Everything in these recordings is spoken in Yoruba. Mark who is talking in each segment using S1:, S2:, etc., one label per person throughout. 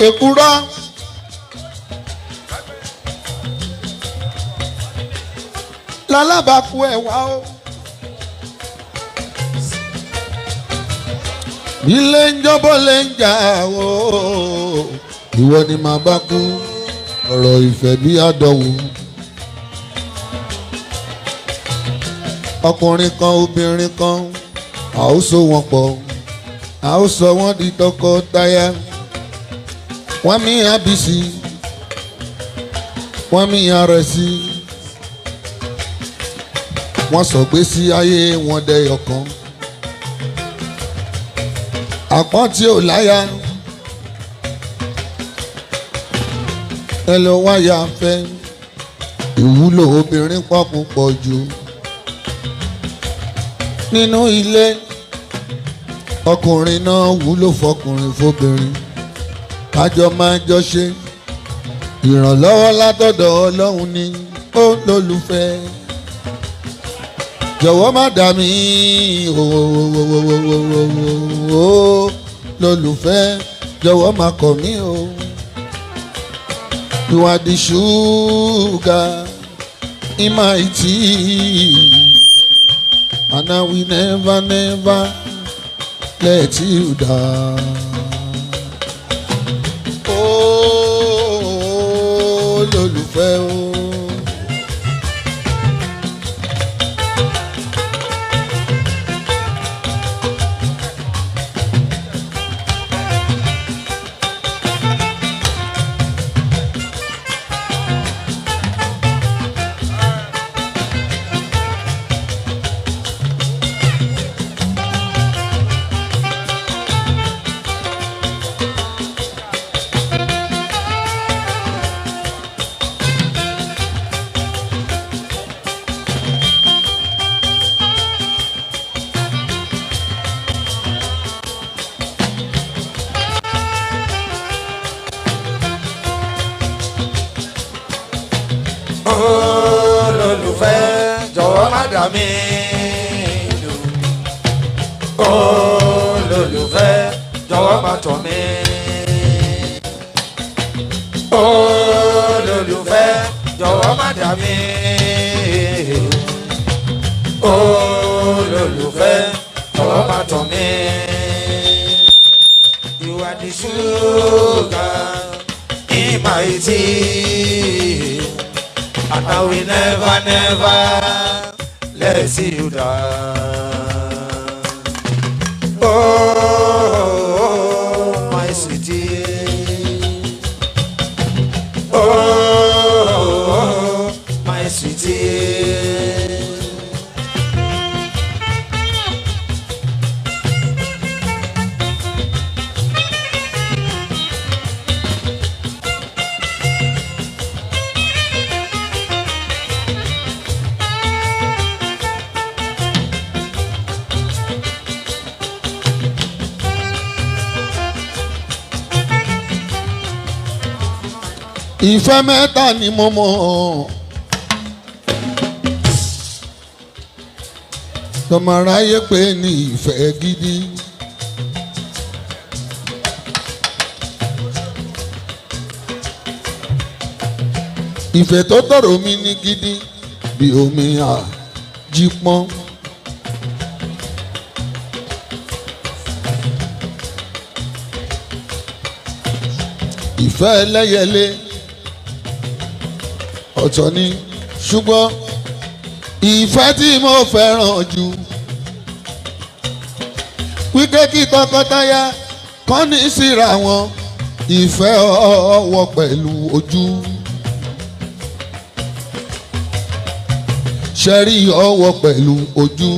S1: èkúrọ́ lálábàákú ẹ̀ wá o. ilé ń jọ́bọ̀ lè ń jà o ìwọ ni màá bá kú ọ̀rọ̀ ìfẹ́ bí àdánwò. ọkùnrin kan obìnrin kan a ó so wọn pọ̀ a ó sọ wọ́n di tọkọtaya. wọ́n mí abisi wọ́n mí arẹsí wọ́n sọ̀gbé sí ayé wọn dẹyọ kan. àpọ́n tí ò láya ẹ lọ wáyà fẹ́. ìwúlò obìnrin pọ̀ púpọ̀ jù nínú ilé. ọkùnrin náà wúlò fọkùnrin fóbìnrin kájọ máa jọ ṣe. ìrànlọ́wọ́ látọ̀dọ̀ Ọlọ́run ni ó lólùfẹ́. jọ̀wọ́ má dà mí lólùfẹ́ jọ̀wọ́ má kọ̀ mí o. You are the sugar in my tea, and I will never, never let you down. Oh, lólùfẹ́ o.
S2: Olólùfẹ́ jọ̀wọ́ má dà mí lù. Olólùfẹ́ jọ̀wọ́ má tọ̀ mí. Olólùfẹ́ jọ̀wọ́ má dà mí. Olólùfẹ́ jọ̀wọ́ má tọ̀ mí. You are the sugar in my tea, and I will never, never let you down. Oh, my sweetie. Oh, my sweetie.
S1: ìfẹ́ mẹ́ta ni mo mọ̀ tọmọ aráyé pé ní ìfẹ́ gidi. ìfẹ́ tó tọrọ mi ní gidi bí omi àjípọ́n. ìfẹ́ ẹlẹ́yẹlé ọ̀tọ̀ ni ṣùgbọ́n ìfẹ́ tí mo fẹ́ràn jù wípé kí tọkọtaya kàn ní síra wọn ìfẹ́ ọwọ́ pẹ̀lú ojú. ṣẹ́rí ọwọ́ pẹ̀lú ojú.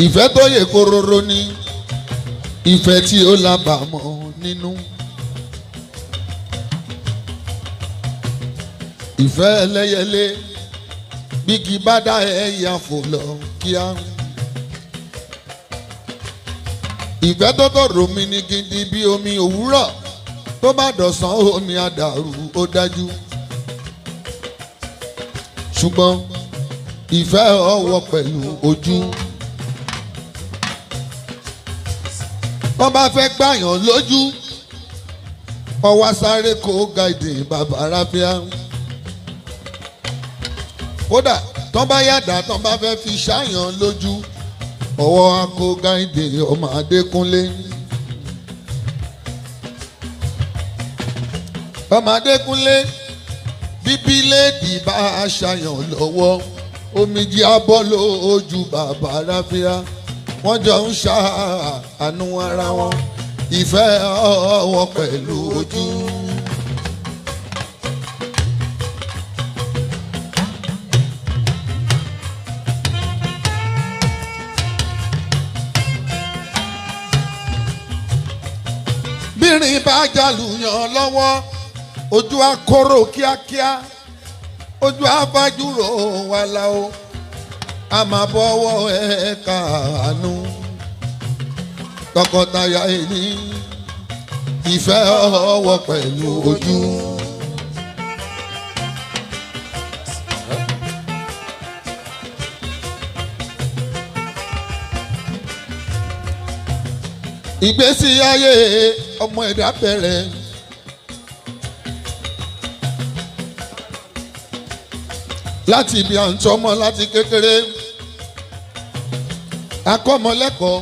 S1: ìfẹ́ tó yè kóróró ni ìfẹ́ tí ó lábàámọ̀ nínú. ìfẹ́ ẹlẹ́yẹlé bí kì bá dá ẹ̀yà fò lọ kíá. ìfẹ́ tó tọrọ mi ní gidi bí omi òwúrọ̀ tó bá dọ̀sán omi àdàrú ó dájú. ṣùgbọ́n ìfẹ́ ọwọ́ pẹ̀lú ojú. wọ́n bá fẹ́ gbàyàn lójú ọwọ́ sáré kó gáìdì bàbá rábíà kódà tán bá yàdá tán bá fẹ́ fi ṣàyàn lójú ọwọ́ akó gáìdì ọmọ Adékúnlé. ọmọ Adékúnlé bíbí léèdì bá a ṣàyàn lọ́wọ́ omijì abọ́ lójú bàbá rábíà wọ́n jọ ń ṣàánú ara wọn ìfẹ́ ọwọ́ pẹ̀lú ojú. bírin bá jàlùyàn lọ́wọ́ ojú akóró kíákíá ojú afájúrò wà láò a máa bọ́wọ́ ẹ̀ka àánú tọkọtaya ẹni ìfẹ́ ọwọ́ pẹ̀lú ojú. ìgbésí ayé ọmọ ẹ̀dá bẹ̀rẹ̀ láti ibi à ń tọ́mọ láti kékeré akọ́mọlẹ́kọ̀ọ́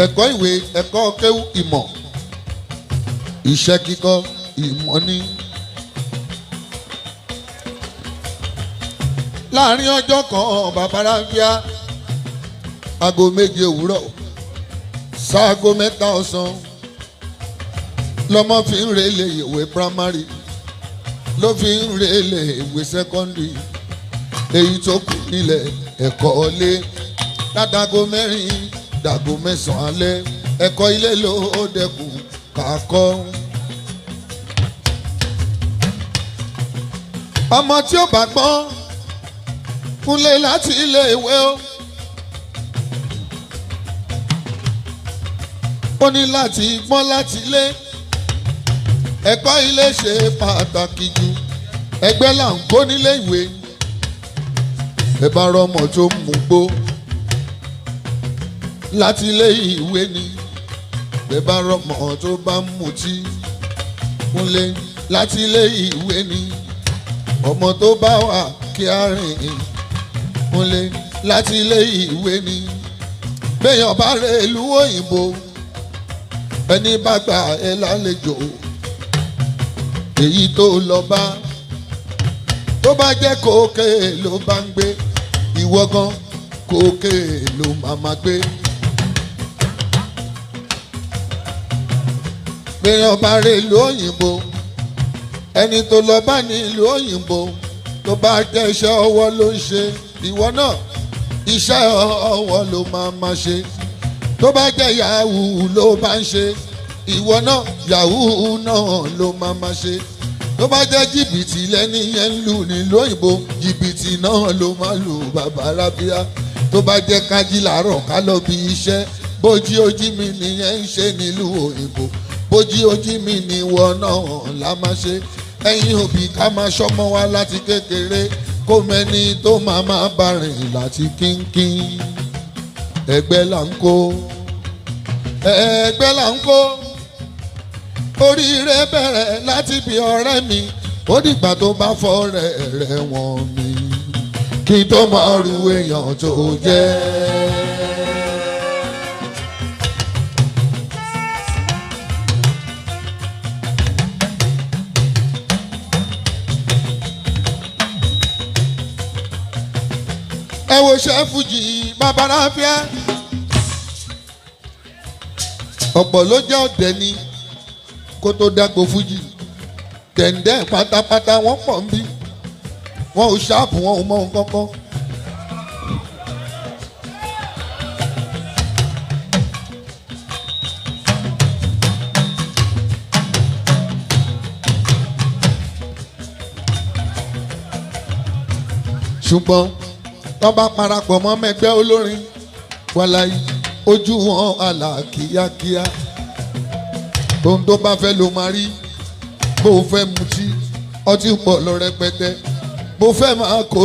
S1: ẹ̀kọ́ ìwé ẹ̀kọ́ kéwú ìmọ̀ iṣẹ́ kíkọ́ ìmọ̀ ní. láàrin ọjọ́ kan bàbá rábíà aago 7 òwúrọ̀ sáago 3 ọ̀sán lọ́mọ fi ń relé ìwé primary ló fi ń relé ìwé secondary èyí tó kù nílẹ̀ ẹ̀kọ́ lé ládago 4 dàgò 9 alẹ́ ẹ̀kọ́ ilé ló dẹkùn kàkọ́. ọmọ tí ó bá gbọ́n kúnlé láti ilé ìwé ó ní láti gbọ́n láti ilé ẹ̀kọ́ ilé ṣe pàtàkì jù ẹgbẹ́ là ń kó nílé ìwé ẹ bá rọmọ tó mú gbó láti ilé ìwé ni ẹ bá rọmọ tó bá ń mutí kúnlé láti ilé ìwé ni ọmọ tó bá wà kí á rìn kúnlé láti ilé ìwé ni béèyàn bá rè ìlú òyìnbó ẹni bá gbà ẹ lálejò èyí tó lọ bá tó bá jẹ́ kókè ló bá ń gbé ìwọ gan kókè ló máa gbé. béèyàn bá rè ìlú òyìnbó ẹni tó lọ bá ní ìlú òyìnbó tó bá jẹ́ iṣẹ́ ọwọ́ ló ń ṣe ìwọ náà iṣẹ́ ọwọ́ ló máa ṣe tó bá jẹ́ yahoo ló bá ń ṣe ìwọ náà yahoo náà ló máa ṣe tó bá jẹ́ jìbìtì lẹ́ni yẹn ń lù nílùú òyìnbó jìbìtì náà ló máa lù bàbá rábíà tó bá jẹ́ kájí làárọ̀ ká lọ bí iṣẹ́ bójí ojí mi nìyẹn ń ṣe nílùú òyìnbó bójí ojí mi ni ìwọ náà la máa ṣe ẹ̀yin òbí ká máa ṣọ́mọ́ wa láti kékeré kó mẹ́ni tó máa bá rìn láti kínkín ẹgbẹ́ là ń kó ẹgbẹ́ là ń kó oríire bẹ̀rẹ̀ láti bí ọ̀rẹ́ mi ó dìgbà tó bá fọ́rẹ́ rẹ̀ wọ̀n mi kí tó máa ru èèyàn tó jẹ́. ẹ wo Ṣẹ́fújì bàbá rábíà ọ̀pọ̀ ló jẹ́ ọ̀dẹ̀ ni kó tó dágbo fújì dẹ̀ǹdẹ̀ pátápátá wọ́n pọ̀ ń bí wọn ò ṣáàpù wọn ò mọ nǹkan kan. ṣùgbọ́n wọ́n bá parapọ̀ mọ́ mẹ́gbẹ́ olórin wàláyé ojú wọn àlà kíákíá ohun tó bá fẹ́ ló máa rí bó fẹ́ mutí ọtí pọ̀ lọ rẹpẹtẹ bó fẹ́ máa kó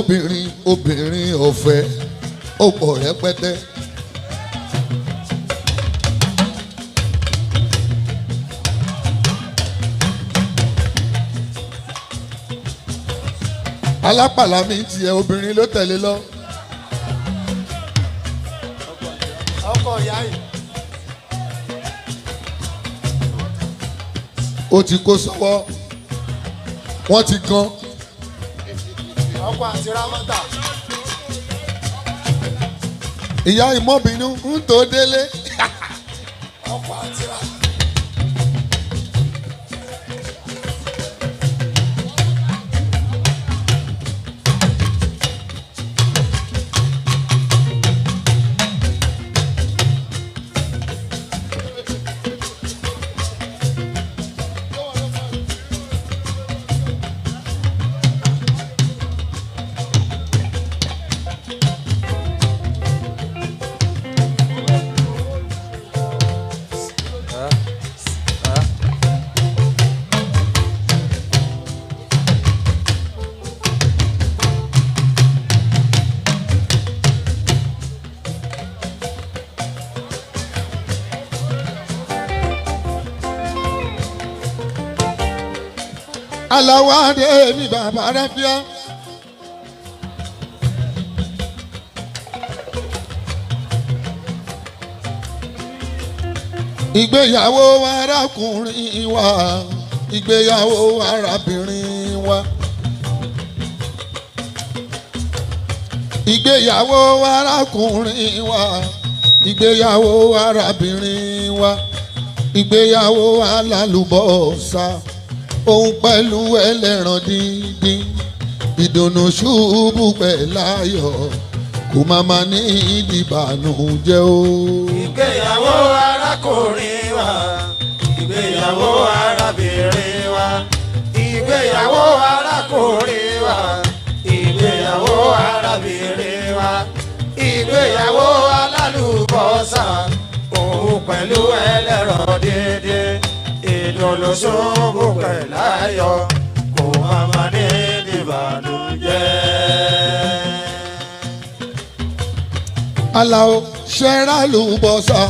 S1: obìnrin ọ̀fẹ́ ó pọ̀ rẹpẹtẹ. alápàlà mi tiẹ̀ obìnrin ló tẹ̀lé lọ.
S2: ọkọ ìyá yìí.
S1: ó ti kó sọ́wọ́ wọ́n ti gan.
S2: ọkọ àti ramọta.
S1: ìyá ìmọ̀bìnú ń tó délé.
S2: ọkọ àti ramọta.
S1: Alao Ade mi bàbá ráfíà. ìgbéyàwó arákùnrin wa ìgbéyàwó arábìnrin wa. ìgbéyàwó arákùnrin wa ìgbéyàwó arábìnrin wa ìgbéyàwó alálùbọ́sà òun pẹ̀lú ẹlẹ́ran díndín ìdùnnú ṣubú pẹ̀láyọ̀ kò má má ní ìdìbànújẹ́ o.
S2: ìgbéyàwó arákùnrin wa ìgbéyàwó arábìnrin wa ìgbéyàwó arákùnrin wa ìgbéyàwó arábìnrin wa ìgbéyàwó alálùbọ́sà òun pẹ̀lú ẹlẹ́ran díndín ìdùnnú ṣubú pẹ̀láyọ̀ kò má má ní ìdìbànújẹ́.
S1: Alao ṣẹ́rálùbọ́sà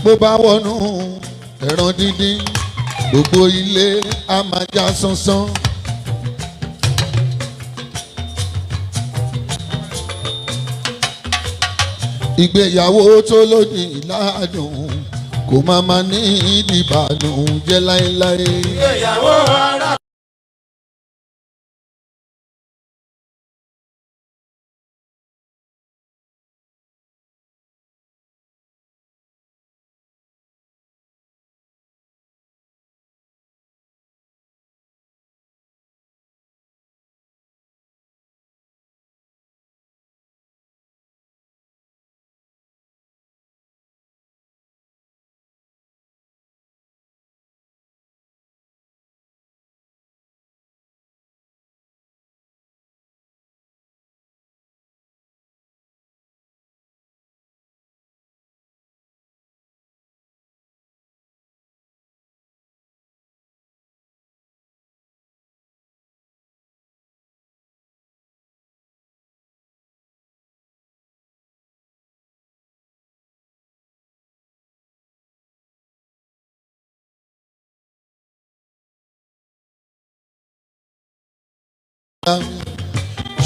S1: bó bá wọnú ẹran díndín gbogbo ilé a máa já sánsán. ìgbéyàwó tó lòdì ládùn kò má má ní ìdìbànújẹ́ láéláé.
S2: ìgbéyàwó ara.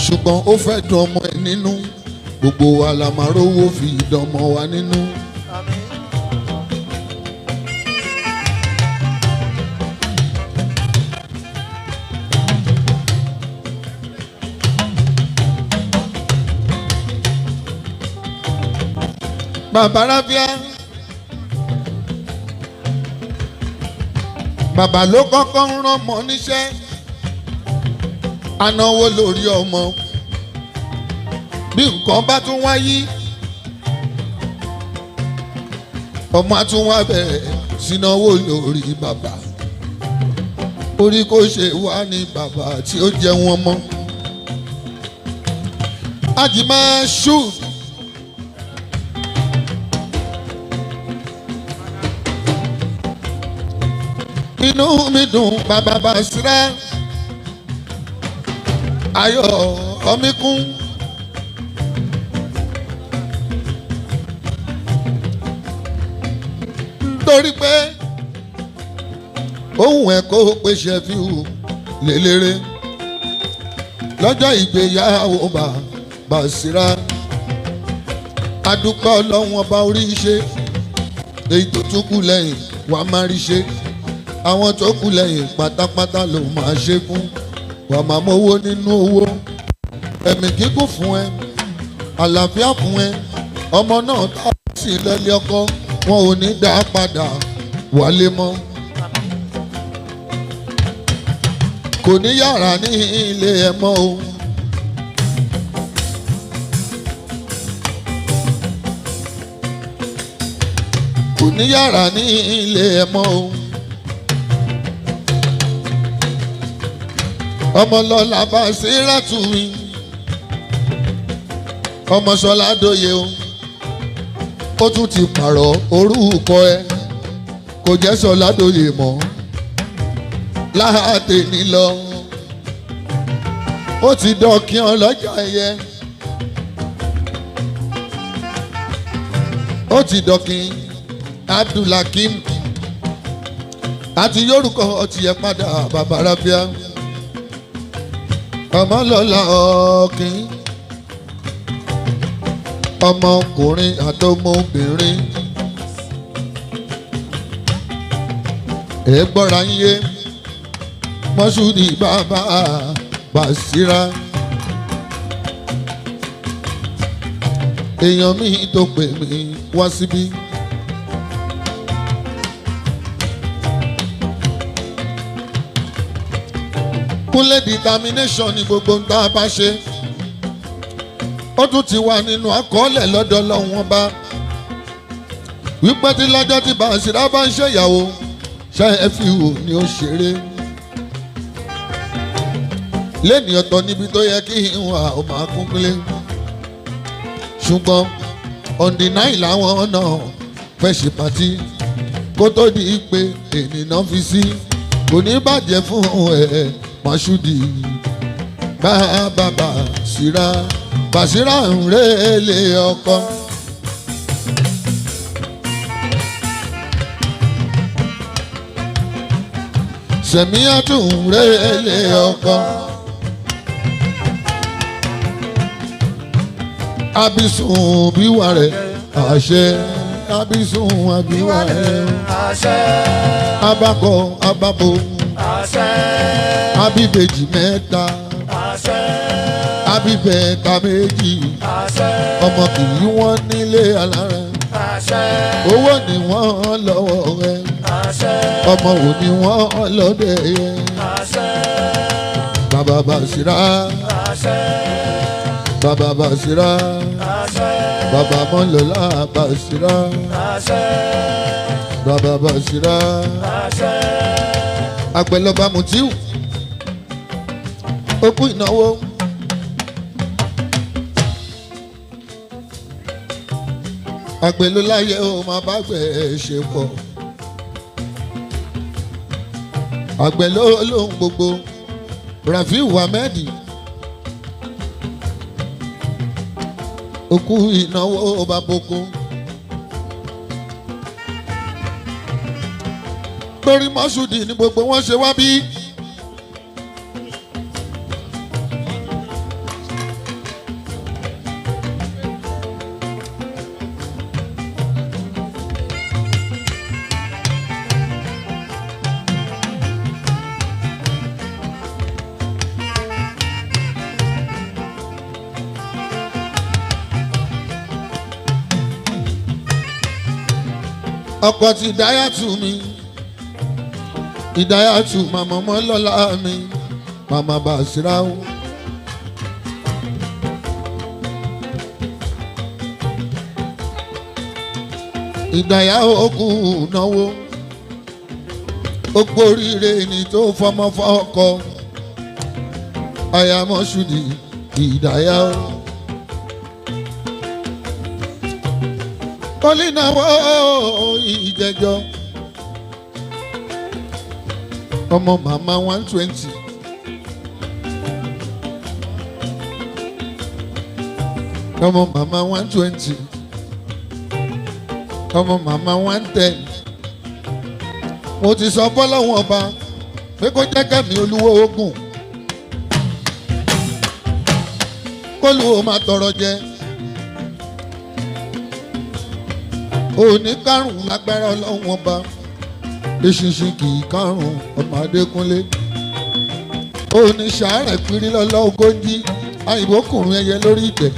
S1: ṣùgbọ́n ó fẹ́ dùn ọmọ ẹ̀ nínú gbogbo wa la máa rówó fi ìdánmọ wa nínú. Bàbá ráfíà bàbá ló kọ́kọ́ ń rán ọmọ níṣẹ́ anáwó lórí ọmọ bí nǹkan bá tún wáyé ọmọ á tún wá bẹ̀rẹ̀ sínáwó lórí bàbá orí kò ṣe wá ní bàbá tí ó jẹ wọn mọ́ àjìmá ṣù. inú mi dùn bàbá Basira ayọ̀ ọmí kún. Torí pé ohun ẹ̀ kó pé Shefiu lélẹ́rẹ́ lọ́jọ́ ìgbéyàwó Basira adúpẹ́ Ọlọ́run ọba orí ṣe èyí tó tún kù lẹ́yìn wà máa rí ṣe àwọn tó kù lẹ́yìn pátápátá ló máa ṣe fún wà máa mówó nínú owó ẹ̀mí gígùn fún ẹ àlàáfíà fún ẹ ọmọ náà tá a sì lọ́lé ọkọ wọn ò ní dá padà wálé mọ́ kò ní yàrá ní ilé ẹ mọ́ o. kò ní yàrá ní ilé ẹ mọ́ o. ọmọlọ́lá Basiratu mi ọmọ Ṣọlá Dóye o ó tún ti pààrọ̀ orúkọ ẹ kò jẹ́ Ṣọlá Dóye mọ́ láàtẹ nílọ ó ti dọ̀kín ọlọ́jà ẹyẹ ó ti dọ̀kín Abdulhakeem àti yorùkọ ọtí ẹ padà bàbá rábíà ọmọlọ́lá ọ̀kín ọmọkùnrin àtọmọbìnrin ẹ gbọ́ra yíyé Mọ́ṣúdì bàbá Basira èèyàn mi tó pè mí wá síbí. Kúnlé determination ni gbogbo ń tá a bá ṣe ó tún ti wà nínú àkọọ́lẹ̀ lọ́dọ̀ Ọlọ́run Ọba wípé tí lọ́jọ́ tí Basira bá ń ṣèyàwó Shefiu ni ó ṣeré lẹ́ni ọ̀tọ̀ níbi tó yẹ kí ìwà ó máa kún Kúnlé ṣùgbọ́n on the 9 làwọn náà fẹ́ ṣe pàtí kó tó di pé ènìyàn fi sí kò ní bàjẹ́ fún ẹ̀ Mọ́ṣúdì bàbá Basira ń rélé ọkọ. Sẹ̀míyàtù ń rélé ọkọ. Abisun bíwá rẹ̀ àṣẹ abisun àbíwá rẹ̀ àṣẹ abakọ ababo àṣẹ abíbejì mẹ́ta àṣẹ abíbẹ̀ta méjì àṣẹ ọmọ kì í wọ́n nílé alára àṣẹ owó ni wọ́n lọ́wọ́ rẹ̀ àṣẹ ọmọ wo ni wọ́n lọ́dẹ̀ yẹn àṣẹ bàbá Basira àṣẹ bàbá Basira bàbá Mọ́lọ́lá Basira bàbá Basira Àgbẹ̀lọba Mutiu ó kú ìnáwó àgbẹ̀lóláyé ó máa bá gbẹ̀ ṣe pọ̀ àgbẹ̀ló lóhun gbogbo Rafiu Ahmed òkú ìnáwó Baba-Oko torí Mọ́ṣúdì ní gbogbo wọn ṣe wá bí. ọkọ ti Ìdáyàtù mi Ìdáyàtù màmá Mọ́lọ́lá mi màmá Basira o. Ìdáyà òkú náwó ó gbóríire ní tó fọmọ fọkọ aya Mọ́ṣúdì Ìdáyà o. Olínáwó ìjẹjọ ọmọ màmá 120 ọmọ màmá 120 ọmọ màmá 110 mo ti sọ fọ́lọ́wọ́n ọba pé kó jẹ́ kẹ́mi olúwo ogun kólúwo máa tọrọ jẹ òní karùn-ún lágbára ọlọ́wọ́n ọba eṣinṣin kì í karùn-ún ọmọ Adékúnlé òní sàárẹ̀ pírí lọ́lọ́ ogójì àìbókùnrin ẹyẹ lórí ìtẹ̀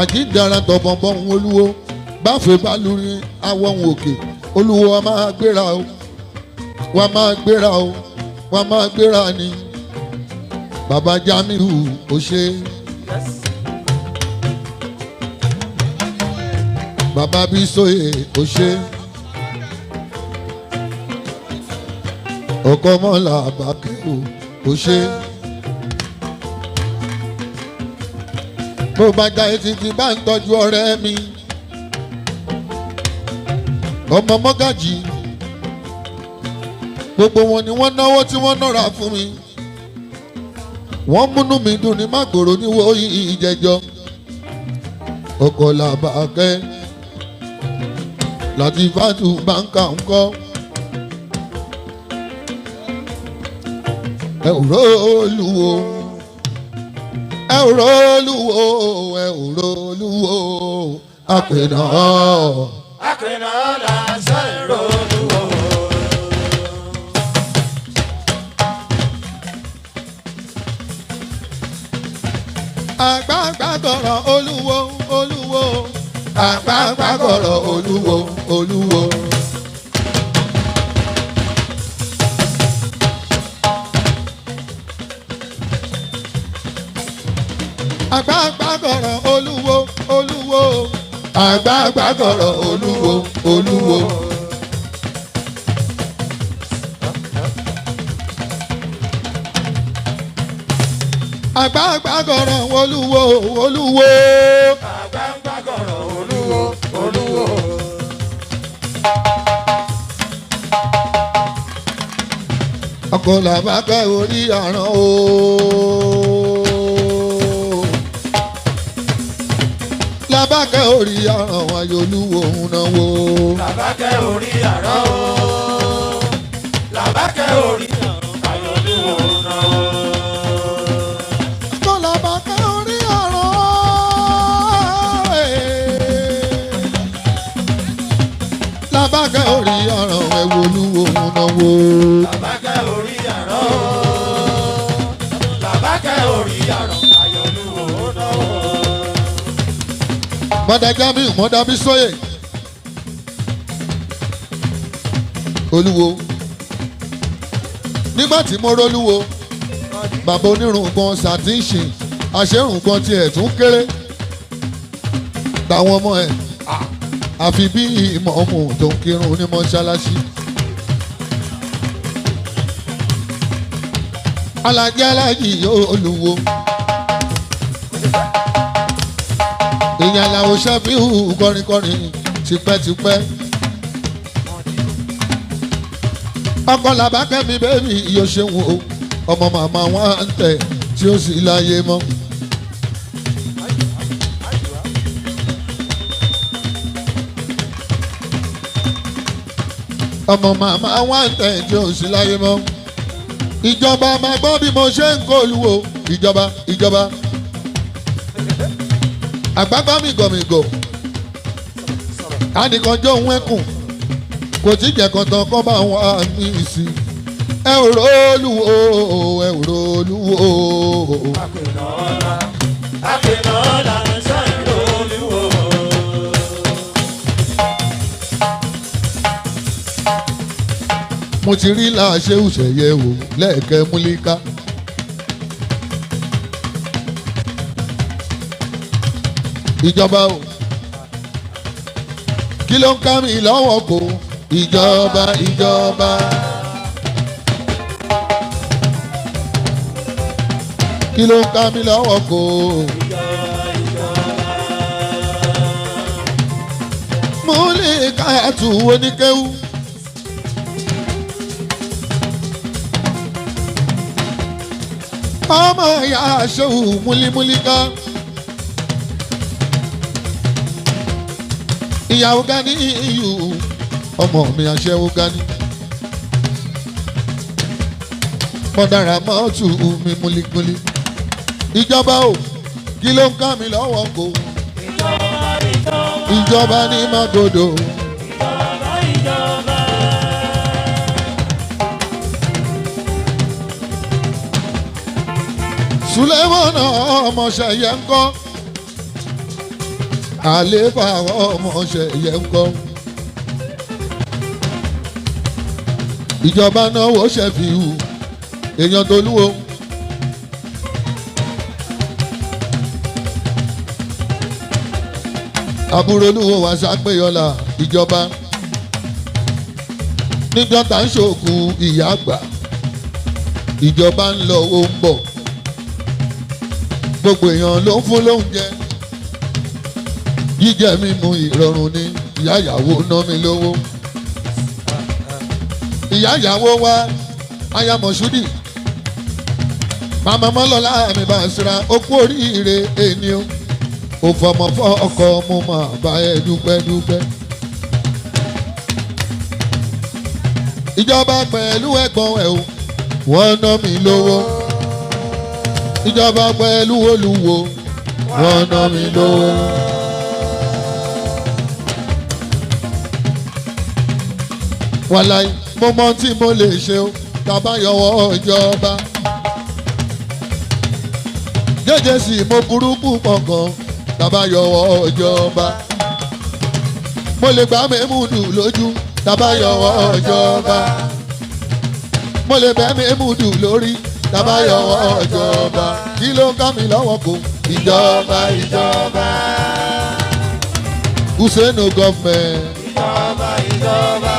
S1: àjíǹdara tọ̀bọ̀nbọ̀n olúwo báfẹ́ bá lórí awọ̀hún òkè olúwo wa máa gbéra o wa máa gbéra o wa máa gbéra ni bàbá Jamiu ó ṣe bàbá Bísóyè ó ṣe ọkọ mọ́lá àbákẹ́wò ó ṣe bó bá já etí ti bá ń tọ́jú ọ̀rẹ́ mi ọmọ mọ́gàjì gbogbo wọn ni wọ́n náwó tí wọ́n nọ́ra fún mi wọ́n múnú mi dùn ní Mágbòrò níwò ìjẹjọ ọkọ̀ làbàkẹ́ láti fàtú báńkà ńkọ́ ẹ ò rólùwò ẹ ò rólùwò ẹ ò rólùwò àpènà
S2: àpènà làṣẹ ìrólùwò.
S1: àgbààgbà gbọ̀rọ̀ olúwo olúwo àgbààgbà gbọ̀rọ̀ olúwo olúwo. àgbààgbà gbọ̀rọ̀ olúwo olúwo àgbààgbà gbọ̀rọ̀ olúwo olúwo. àgbààgbà gbọ̀rọ̀ olúwo olúwo.
S2: àgbààgbà gbọ̀rọ̀ olúwo olúwo.
S1: ọkọ làbákẹ́ orí àràn o. làbákẹ́ orí àràn wáyé olúwo òun náà wò.
S2: làbákẹ́ orí àràn o. làbákẹ́ orí àràn wáyé olúwo òun náà wò.
S1: ọkọ làbákẹ́ orí àràn. làbákẹ́ orí àràn wáyé olúwo òun náà wò.
S2: làbákẹ́ orí àràn o. làbákẹ́ orí àràn wáyé olúwo òun náà wò.
S1: mọ́dà Jamiu mọ́dà Bísóyè olúwo nígbà tí mo rólúwo bàbá onírùngbọ̀n ṣàtìṣe àṣẹrùngbọ̀n tiẹ̀ tún kéré táwọn ọmọ ẹ̀ àfi bí ìmọ̀ọ́mù tó ń kírun ní mọ́ṣáláṣí. Alájí alájí olúwo Ìyàwó Shefiu kọrinkọrin tipẹ́tipẹ́. ọkọ làbákẹ́ mi bẹ́ẹ̀ni yóò ṣeun o ọmọ màmá wọn ń tẹ̀ tí ó sì láyé mọ́. ọmọ màmá wọn ń tẹ̀ tí ó sì láyé mọ́. ìjọba máa gbọ́ bí mo ṣe ń kó olúwo ìjọba ìjọba. àgbàgbà mi gọ̀mìgọ̀ ànìkànjọ́ òun ẹkùn kò tí jẹ̀kan tán kọ́ bá wọn ní ìsì ẹ ò rólùwò ẹ ò rólùwò.
S2: àpènọ́lá àpènọ́lá ṣe ìrólùwò.
S1: mo ti rí láṣẹ òṣèyẹ wò lẹ́ẹ̀kẹ́ múlíká. ìjọba o kí ló ń ká mi lọ́wọ́ kó ìjọba ìjọba. kí ló ń ká mi lọ́wọ́ kó. múlíká tù oníkéwú. ọmọ ìyá aṣẹ́wù múlímúlíká. ìyàwó gani iyù ọmọ mi aṣẹ́wó gani. mọ̀dára mọ́tò mi múlikúli. Ìjọba o kí ló ń ká mi lọ́wọ́ kó. Ìjọba ní Magodo. Sulemana ọmọọṣẹ́yẹ ń kọ́. Àléfà ọmọọṣẹ́yẹ ń kọ́. Ìjọba náwó Shefiu èèyàn tolúwo. Àbúrò olúwo wá sápéyọlá ìjọba. Níjọ́ tá ń ṣòkú ìyá àgbà. Ìjọba ń lọ ó ń bọ̀. Gbogbo èèyàn ló ń fún lóúnjẹ. Jíjẹ mímu ìrọ̀rùn ni ìyá ìyàwó ná mi lówó. Ìyá ìyàwó wa aya Mọ̀ṣúdì. Màmá mọ́lọ́lá mi bá ń sira ó kú oríire ẹni o. Ó fọmọ fọ ọkọ mo máa bá ẹ dúpẹ́ dúpẹ́. Ìjọba pẹ̀lú ẹ̀gbọ́n ẹ̀ o wọ́n ná mi lówó. Ìjọba pẹ̀lú olúwo wọ́n ná mi lówó. Wàláì mo mọ tí mo lè ṣe o tàbá yọwọ́ ìjọba. Jẹ́jẹ́ sì mo burú púpọ̀ gan tàbá yọwọ́ ìjọba. Mo lè gbá mẹ́múdù lójú tàbá yọwọ́ ìjọba. Mo lè bẹ́ mẹ́múdù lórí tàbá yọwọ́ ìjọba. Kí ló ń ká mi lọ́wọ́ kó? Ìjọba ìjọba. Who say no government?
S2: Ìjọba ìjọba.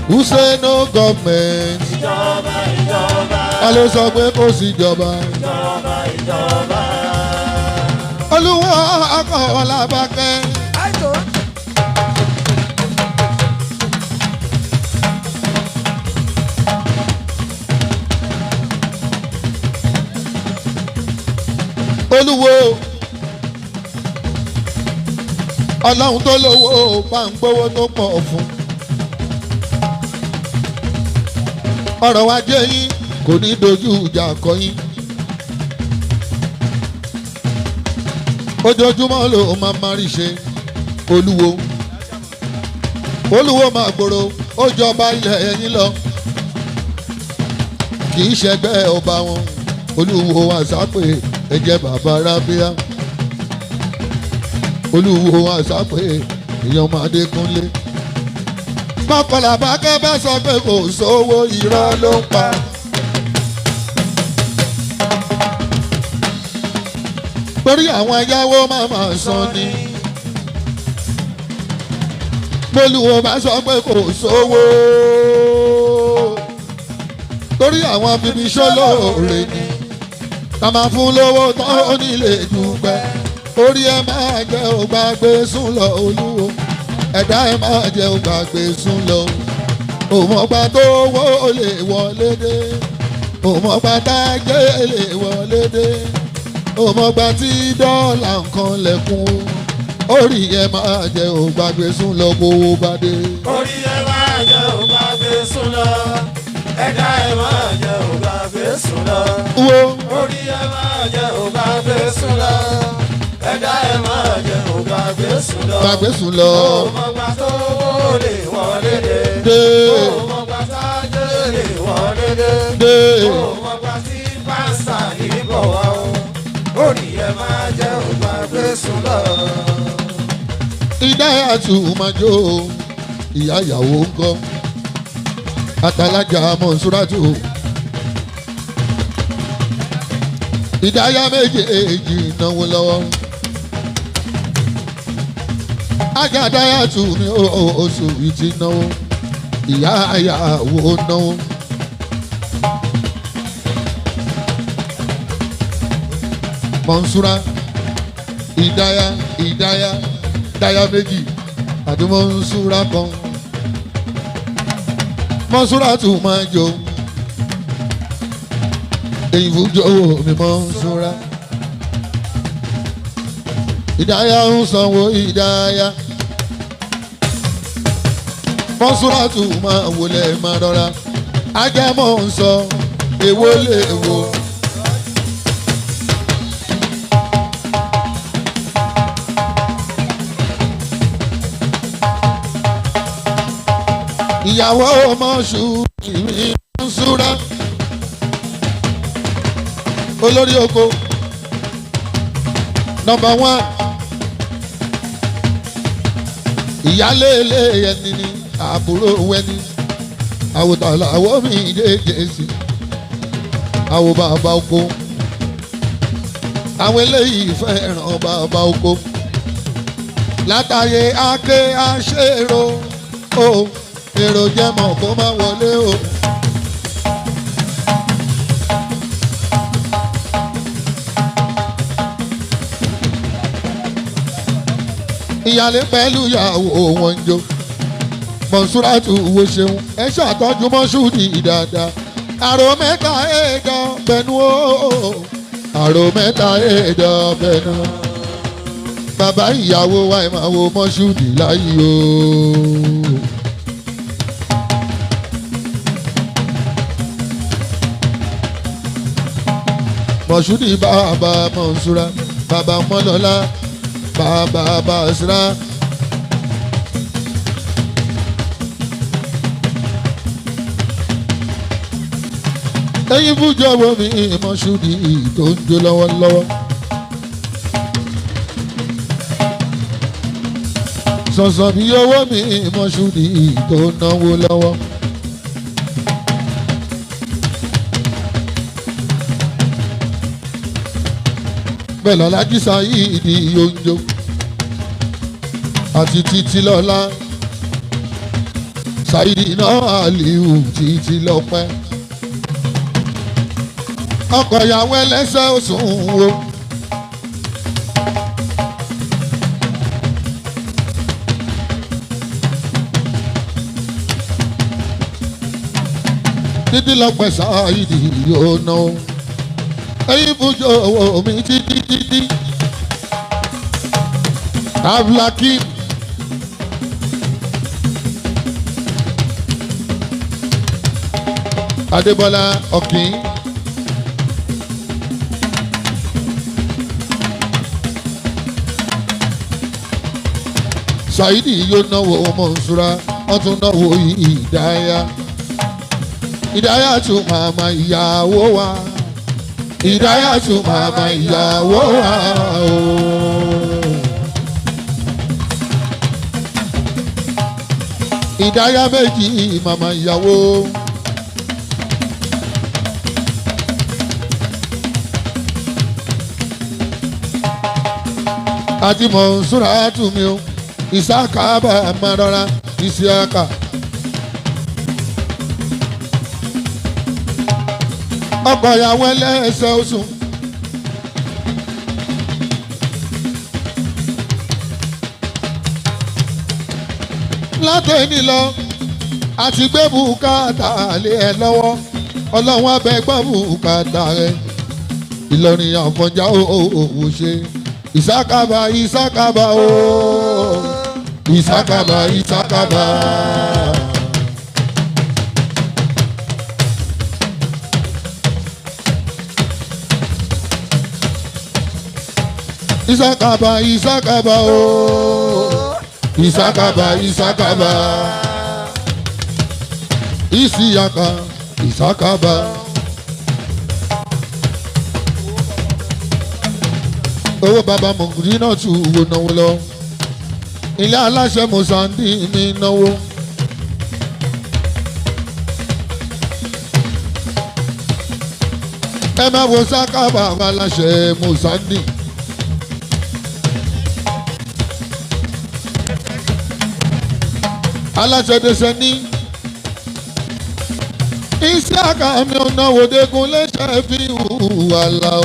S1: Who say no government?
S2: Ìjọba ìjọba.
S1: A lè sọ pé kò sí ìjọba.
S2: Ìjọba ìjọba.
S1: Olúwo akọ̀ Ọlábàkẹ́. Olúwo Ọlọ́run tó lówó bá ń gbówó tó pọ̀ fún. Ọ̀rọ̀ ajé yín kò ní dojú ìjà kọ yín. Ojoojúmọ́ ló máa rí ṣe Olúwo. Olúwo máa gbòòrò ó jọba ilẹ̀ ẹ̀yìn lọ. Kì í ṣẹgbẹ́ ọba wọn. Olúwo àṣàpè ẹ̀jẹ̀ bàbá Rábíà. Olúwo àṣàpè èèyàn máa Adékúnlé. Mọ́kànlá bá kẹ́bẹ́ sọ pé kò sówó irọ́ ló ń pa. Torí àwọn ayáwó máa san ni. Olúwo bá sọ pé kò sówó. Torí àwọn afibiṣọ́ lóore ni. Ta máa fún lówó tán ó nílé dúpẹ́. Orí ẹ máa jẹ́ ògbàgbé sùn lọ Olúwo. Ẹ̀dá ẹ máa jẹ́ ògbàgbé sùn lọ. Òmọ̀gbà tó wó lè wọlé dé. Òmọ̀gbà tájé lè wọlé dé. Òmọ̀gbà tí dọ́là nǹkan lẹ̀kùn. Orí ẹ máa jẹ́ ògbàgbé sùn lọ gbowó bá dé.
S2: Orí ẹ máa jẹ́ ògbàgbé sùn lọ. Ẹ̀dá ẹ máa jẹ́ ògbàgbé sùn lọ. Orí ẹ máa jẹ́ ògbàgbé sùn lọ. Ẹ̀dá ẹ máa jẹ́ ògbàgbé sùn lọ.
S1: Gbàgbé sùn lọ.
S2: Òmọ̀gbà tó lè wọlé dé. Òmọ̀gbà tájé lè wọlé dé. Òmọ̀gbà tí pásítà yìí bọ̀ wá o. Orí ẹ máa jẹ́ ògbàgbé sùn lọ.
S1: Ìdáyàtú máa jó ìyá ìyàwó ń kọ́. Àtàlájà Mọ̀nsúrátù. Ìdáyà méjèèjì náwó lọ́wọ́. Àjàdáyàtú ní oṣù ìtì náwó. Ìyá ìyàwó náwó. Mọ̀nsúrá ìdáyà méjì àti Mọ̀nsúrá kan. Mọ̀nsúrátù máa jó. Èyí fún jọ̀wọ́ mi Mọ̀nsúrá. Ìdáyà ń sanwó ìdáyà. Mọ̀nsúrátù máa wọlé máa rọra. ajẹmọ́ ń sọ èwo lè wo. ìyàwó mọ́ṣú ìrìn ń súra olórí oko nọ́mbà 1 ìyálé ilé ẹni ní àbúrò wẹni àwòtálà àwọ̀ mi déédé sí àwọ̀ bàbá oko àwọn eléyìí fẹ́ràn bàbá oko látàyè ake àṣèrò o èrò jẹmọ kó má wọlé o. ìyálé pẹ̀lú ìyàwó wọn jó Mọ̀nsúrátù wo ṣeun ẹ ṣàtọ́jú Mọ́ṣúdì dáadáa àrò mẹ́ta ẹ̀ẹ́dọ̀ bẹ̀nu o àrò mẹ́ta ẹ̀ẹ́dọ̀ bẹ̀nu bàbá ìyàwó wa ẹ̀ máa wo Mọ́ṣúdì láyé o. Mọ̀ṣúdì bàbá Mọ̀nsúrà bàbá Mọ́lọ́lá bàbá Basra. ẹyin fújọ wo mi Mọ́ṣúdì tó ń jó lọ́wọ́lọ́wọ́. sọ̀sọ̀ bí owó mi Mọ́ṣúdì tó ń náwó lọ́wọ́. bẹ́ẹ̀ lọ́la jísà yìí di yonjo àti títí lọ́la ṣáìdì náà àlìhù títí lọ́pẹ́. ọkọ̀ ìyàwó ẹlẹ́sẹ̀ òsùn wo. títí lọ́pẹ́ ṣáìdì yóò ná o. ẹyin fújọ owó mi títí títí. Avlaki Adébọ́lá ọ̀kìn. Saidi yóò náwó Mọ̀nsúrà wọ́n tún náwó Ìdáyà. Ìdáyà tún màmá ìyàwó wa. Ìdáyà tún màmá ìyàwó wa o. Ìdáyà méjì màmá ìyàwó. àti Mọ̀nsúrà tún mi o Ìsáàkà bá máa rọra Ìsíákà. ọkọ ìyàwó ẹlẹ́sẹ̀ oṣù. látẹ̀yìn lọ àti gbé bùkátà lé ẹ lọ́wọ́ ọlọ́run abẹ́ gbọ́ bùkátà rẹ Ìlọrin Àfọ̀njá òwò ṣe Ìsákàbà Ìsákàbà o Ìsákàbà Ìsákàbà. Ìsákàbà Ìsákàbà o Ìsákàbà Ìsákàbà. Ìsíyàkà Ìsákàbà. owó bàbá mọ̀gùdí náà tún wo náwó lọ ilé aláṣẹ mọ̀sándì mi náwó. ẹ máa wo Sákàbà aláṣẹ mọ̀sándì. aláṣẹ dẹsẹ ní Ìsíákà mi ò náwó Dékúnlé Shefiu Alao.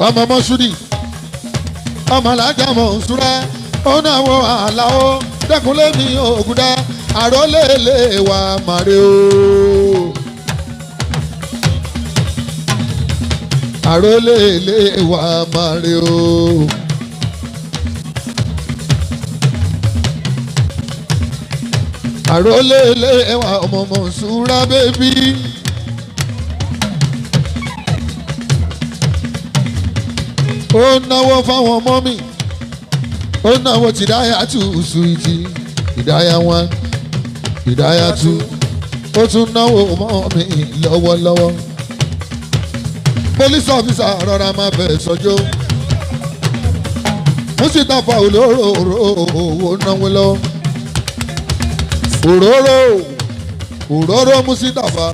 S1: ọmọ Mọ́ṣúdì ọmọ alájà Mọ̀nsúrà ó náwó Àlàó Dékúnlé mi ògùdá àrólélé wa màrè o. àrólélé wa màrè o. àrólélé ẹwà ọmọ Mọ̀nsúrà bébí. ó náwó fáwọn ọmọ mi ó náwó tìdáyà tù sùìtì ìdáyà 1 ìdáyà 2 ó tún náwó mọ́ mi lọ́wọ́lọ́wọ́. police officer rọra máa bẹ̀ sọ́jọ́ Mùsítàfà olóró owó náwó lọ́wọ́ òróró Mùsítàfà.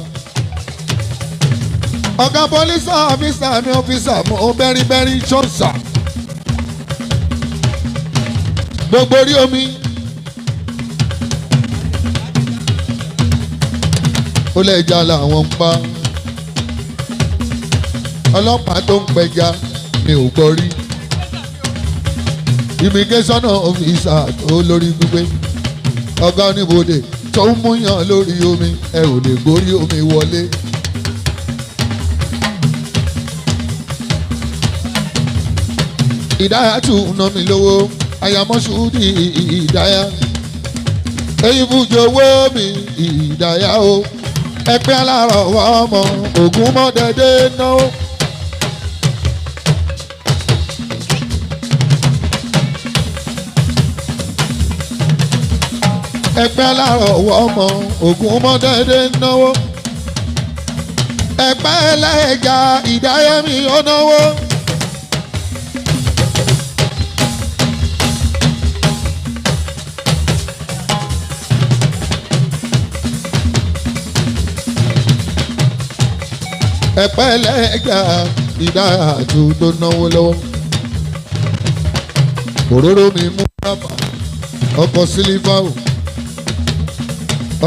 S1: ọ̀gá police officer mi officer mo bẹ́rìbẹ́rì ṣọ́ọ̀ṣà gbogbo orí omi. ó lẹ́jà làwọn ń pa ọlọ́pàá tó ń pẹja mi ò gbọ́ rí. immigration officer tó lórí gbígbé ọ̀gá oníbodè tó ń múyàn lórí omi ẹ ò lè gbórí omi wọlé. ìdáyà tún ná mi lówó àyàmọ́sùdì ìdáyà èyí fújò owó mi ìdáyà o ẹgbẹ́ alárọ̀ wọ ọmọ ògún mọ́dẹ́dẹ́ náà. ẹgbẹ́ alárọ̀ wọ ọmọ ògún mọ́dẹ́dẹ́ náwó. ẹgbẹ́ ẹlẹ́jà ìdáyẹ̀mí ó náwó. ẹ̀pẹ́ ẹlẹ́jà ìdáyà tó náwó lọ́wọ́. òróró mi mú rábà ọkọ̀ sílífà o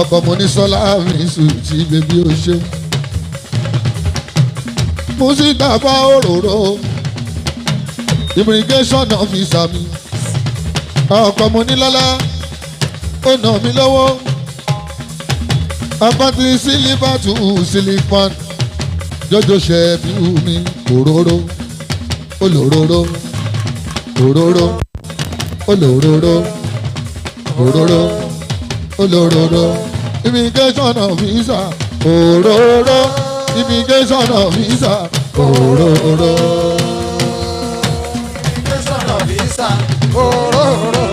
S1: ọkọ̀ Mọ́nísọ́lá mi sùn tí bèbí ó ṣe. Mùsítàfà òróró immigration officer mi ọkọ̀ Mọ́nílọ́lá ó nà mí lọ́wọ́. ọkọ̀ tí sílífà tù sílífà jọjọ Shefiu mi òróró olóróró òróró olóróró òróró olóróró immigration officer òróró immigration officer òróró
S2: immigration officer òróró.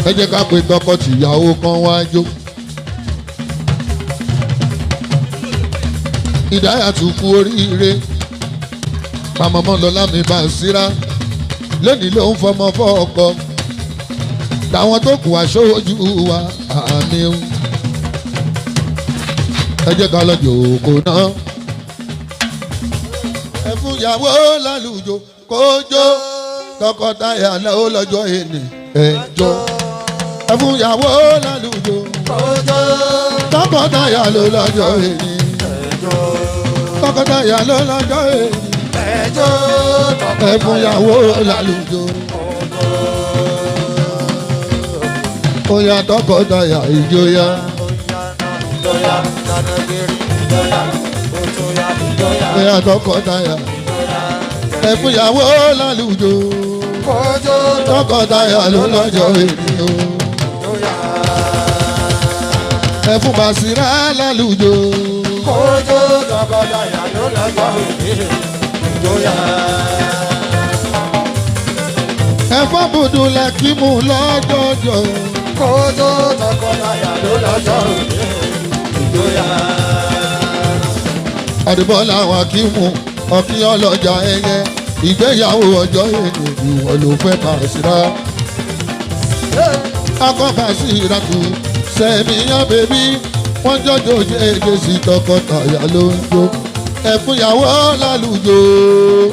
S1: ẹ jẹ́ ká pe tọkọ-tìyàwó kan wá jó. ìdáyà tún kú oríire pàmọ́mọ́ lọ́lá mi bá síra lónìí ló ń fọmọ fọ́ọ̀kọ táwọn tó kù aṣojú wa àmì o. ẹ jẹ́ ká lọ jòkó náà. ẹ fún ìyàwó lálùjọ kó jó tọkọtaya lọ́wọ́ lọ́jọ́ èní ẹjọ́. ẹ fún ìyàwó lálùjọ
S2: kó jó
S1: tọkọtaya ló lọ́jọ́ èní tọkọtaya ló lọ́jọ́ èní
S2: ẹjọ́
S1: ẹ fún ìyàwó lálùjọ. ó yá tọkọtaya ìjọyà. ó yá tọkọtaya ẹ fún ìyàwó lálùjọ. tọkọtaya ló lọ́jọ́ èní o. ẹ fún Bàsírà lálùjọ.
S2: kójó tọkọtaya ló lọ́jọ́ èní ìjọyà.
S1: ẹ fún Bùdúlẹ̀ Kímù lọ́jọ́jọ́.
S2: kójó tọkọtaya ló lọ́jọ́ èní ìjọyà.
S1: Àdìbọ́lá wa Kímù ọ̀kí ọlọ́jà ẹyẹ ìgbéyàwó ọjọ́ èdè ìwọ ló fẹ́ Bàsírà. akọ Bàsírà tù sẹ́miyàn bèbí wọ́n jọjọ jẹ́jẹ́ sí tọkọtaya ló ń jó. ẹ fún ìyàwó lálùjọ.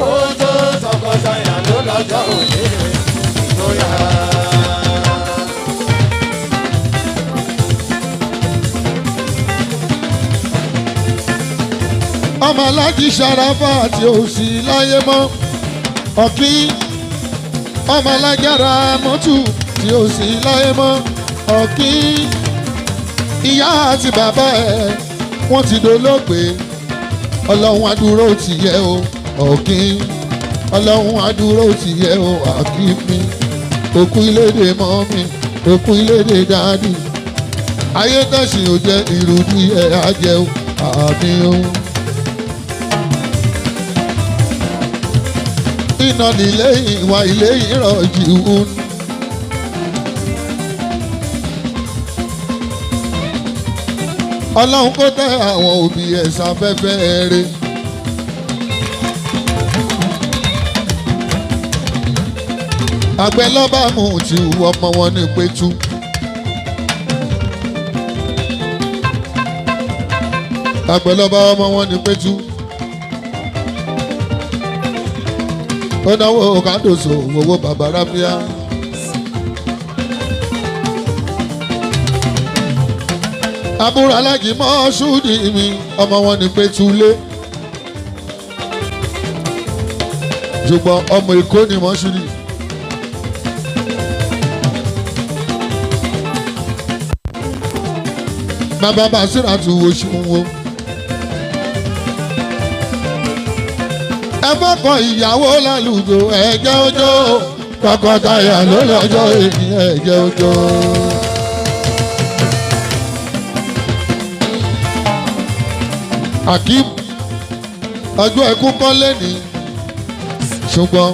S2: kójó tọkọtaya ló lọ́jọ́ èní ìjọyà.
S1: ọmọ alájí Ṣàràfà tí ó sì láyé mọ́ ọ̀kí ọmọ alájára mọ́tù tí ó sì láyé mọ́ ọ̀kí ìyá àti bàbá ẹ̀ wọ́n ti dolóògbé ọlọ́run adúró ti yẹ o ọ̀kí ọlọ́run adúró ti yẹ o àkí mi òkú ilédè mọ́ mi òkú ilédè dáàdì ayé tẹ̀sí ò jẹ́ ìrùdí ẹ̀ á jẹun àmì ohun. iná nílé ìwà ilé ìrọ̀jì òun. ọlọ́run kó tẹ́ àwọn òbí ẹ̀ sáfẹ́fẹ́ rẹ̀. àgbẹ̀ lọ́ba mú ti ọmọ wọn ní pẹ̀tù. àgbẹ̀ lọ́ba ọmọ wọn ní pẹ̀tù. ó náwó kádòsò owó bàbá ráfíà. àbúrò alájì mọ́ ṣúdì mi ọmọ wọn ní pẹ̀tù lé. ṣùgbọ́n ọmọ Èkó ni mọ́ ṣúdì. bàbá Bàṣírà tún wo ṣùn wo. ẹ fọ́kọ ìyàwó lálùjọ ẹ̀jẹ̀ ọjọ́ tọkọtaya ló lọ́jọ́ èyí ẹ̀jẹ̀ ọjọ́. Akeem ọjọ́ ẹkú kọ́ lẹ́ni ṣùgbọ́n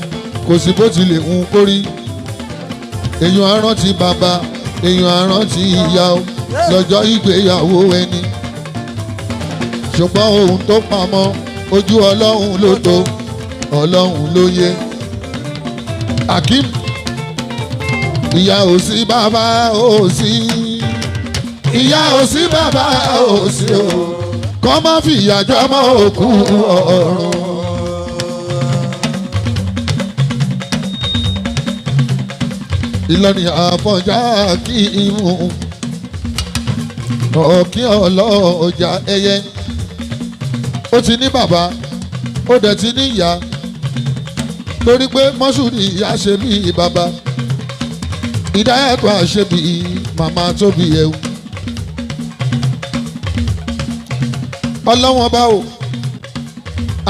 S1: kò sí bó tilẹ̀ ń kórí èèyàn arántí bàbá èèyàn arántí ìyá o lọ́jọ́ ìgbéyàwó ẹni ṣùgbọ́n ohun tó pamọ́ ojú Ọlọ́run ló tó Ọlọ́run ló yé. Akeem ìyá ò sí bàbá ò sí ìyá ò sí bàbá ò sí o kọ́ má fi ìyà jọ ọmọ òkú ọ̀run. Ìlọrin Àfọ̀njá kí imú ọ̀kí ọlọ́ọ̀jà ẹyẹ ó ti ní bàbá ó dẹ̀ ti ní ìyá torí pé Mọ́ṣúdì ìyá ṣe bí bàbá Ìdáyàtọ̀ àṣẹ bí màmá tó bí ẹ̀wù. Ọlọ́wọ́n bá o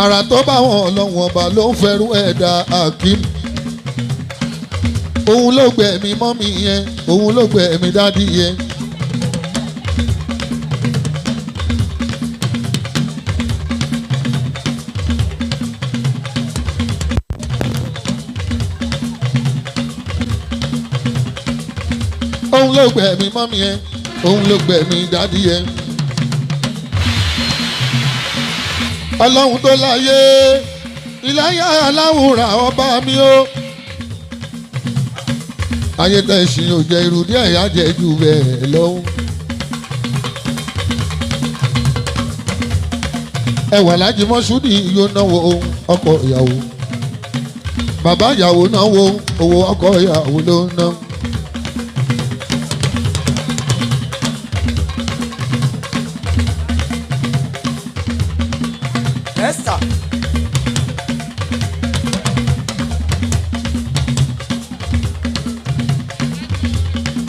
S1: àrà tó bá wọn ọlọ́wọ́n bá ló ń fẹ́rú ẹ̀dá Akeem òun ló gbẹ̀mí mọ́mí yẹn òun ló gbẹ̀mí dádì yẹn. òun ló gbẹ̀mí mọ́mí yẹn òun ló gbẹ̀mí dádì yẹn. Ọlọ́run tó láyé ìláyà aláwòrán ọba mi ó. ayé tẹ̀sí ò jẹ́ irú díẹ̀ yá jẹ́ jù bẹ́ẹ̀ lọ́wọ́. ẹwà lájí Mọ́ṣúdì yóò náwó ọkọ ìyàwó bàbá ìyàwó náwó owó ọkọ ìyàwó ló ń ná.
S2: Esther.